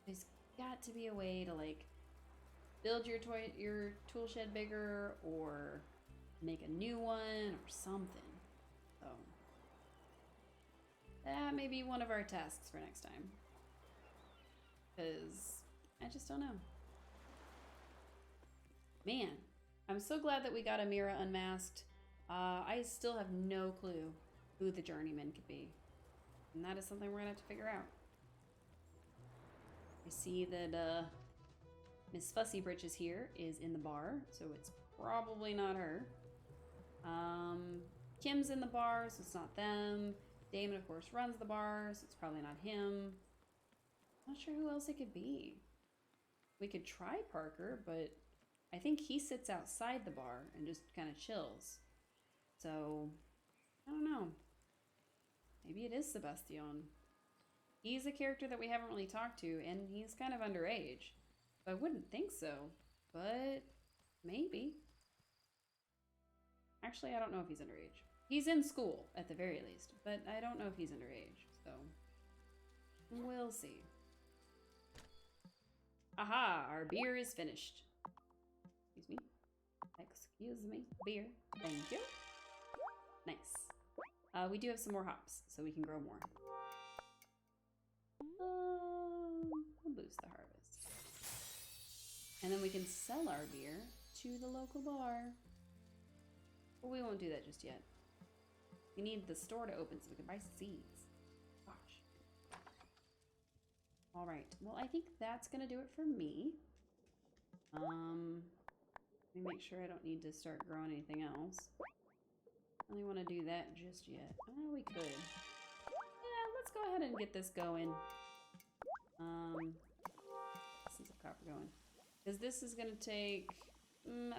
There's got to be a way to like build your tool shed bigger or make a new one or something. So that may be one of our tasks for next time. Because I just don't know. Man, I'm so glad that we got Amira unmasked. I still have no clue who the journeyman could be. And that is something we're going to have to figure out. I see that Miss Fussy Britches here is in the bar, so it's probably not her. Kim's in the bar, so it's not them. Damon, of course, runs the bar, so it's probably not him. Not sure who else it could be. We could try Parker, but I think he sits outside the bar and just kind of chills. So, I don't know. Maybe it is Sebastian. He's a character that we haven't really talked to, and he's kind of underage. So I wouldn't think so, but maybe. Actually, I don't know if he's underage. He's in school, at the very least, but I don't know if he's underage, so we'll see. Aha, our beer is finished. Excuse me. Excuse me. Beer. Thank you. Nice. We do have some more hops, so we can grow more. We'll boost the harvest. And then we can sell our beer to the local bar. But we won't do that just yet. We need the store to open so we can buy seeds. Gosh. Alright, well I think that's gonna do it for me. Let me make sure I don't need to start growing anything else. I don't really want to do that just yet. Oh, we could. Yeah, let's go ahead and get this going. Essence of copper going. Because this is gonna take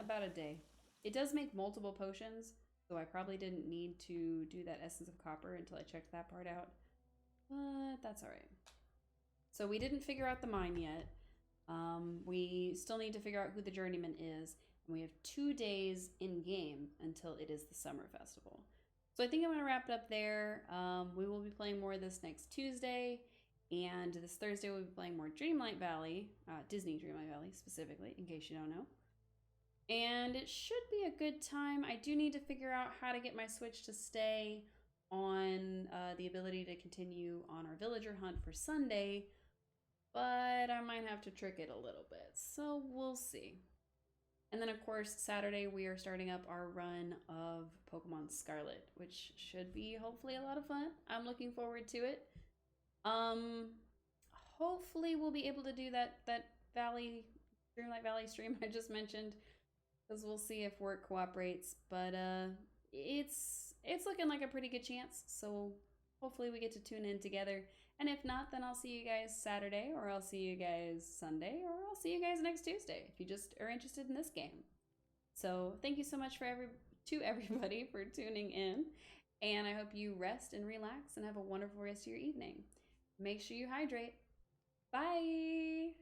about a day. It does make multiple potions, so I probably didn't need to do that essence of copper until I checked that part out. But that's alright. So we didn't figure out the mine yet. We still need to figure out who the journeyman is. And we have 2 days in game until it is the summer festival. So I think I'm going to wrap it up there. We will be playing more of this next Tuesday. And this Thursday we'll be playing more Dreamlight Valley. Disney Dreamlight Valley specifically, in case you don't know. And it should be a good time. I do need to figure out how to get my Switch to stay on the ability to continue on our villager hunt for Sunday. But I might have to trick it a little bit. So we'll see. And then, of course, Saturday we are starting up our run of Pokemon Scarlet, which should be hopefully a lot of fun. I'm looking forward to it. Hopefully we'll be able to do that Dreamlight Valley stream I just mentioned, because we'll see if work cooperates. But it's looking like a pretty good chance. So hopefully we get to tune in together. And if not, then I'll see you guys Saturday, or I'll see you guys Sunday, or I'll see you guys next Tuesday if you just are interested in this game. So thank you so much to everybody for tuning in, and I hope you rest and relax and have a wonderful rest of your evening. Make sure you hydrate. Bye!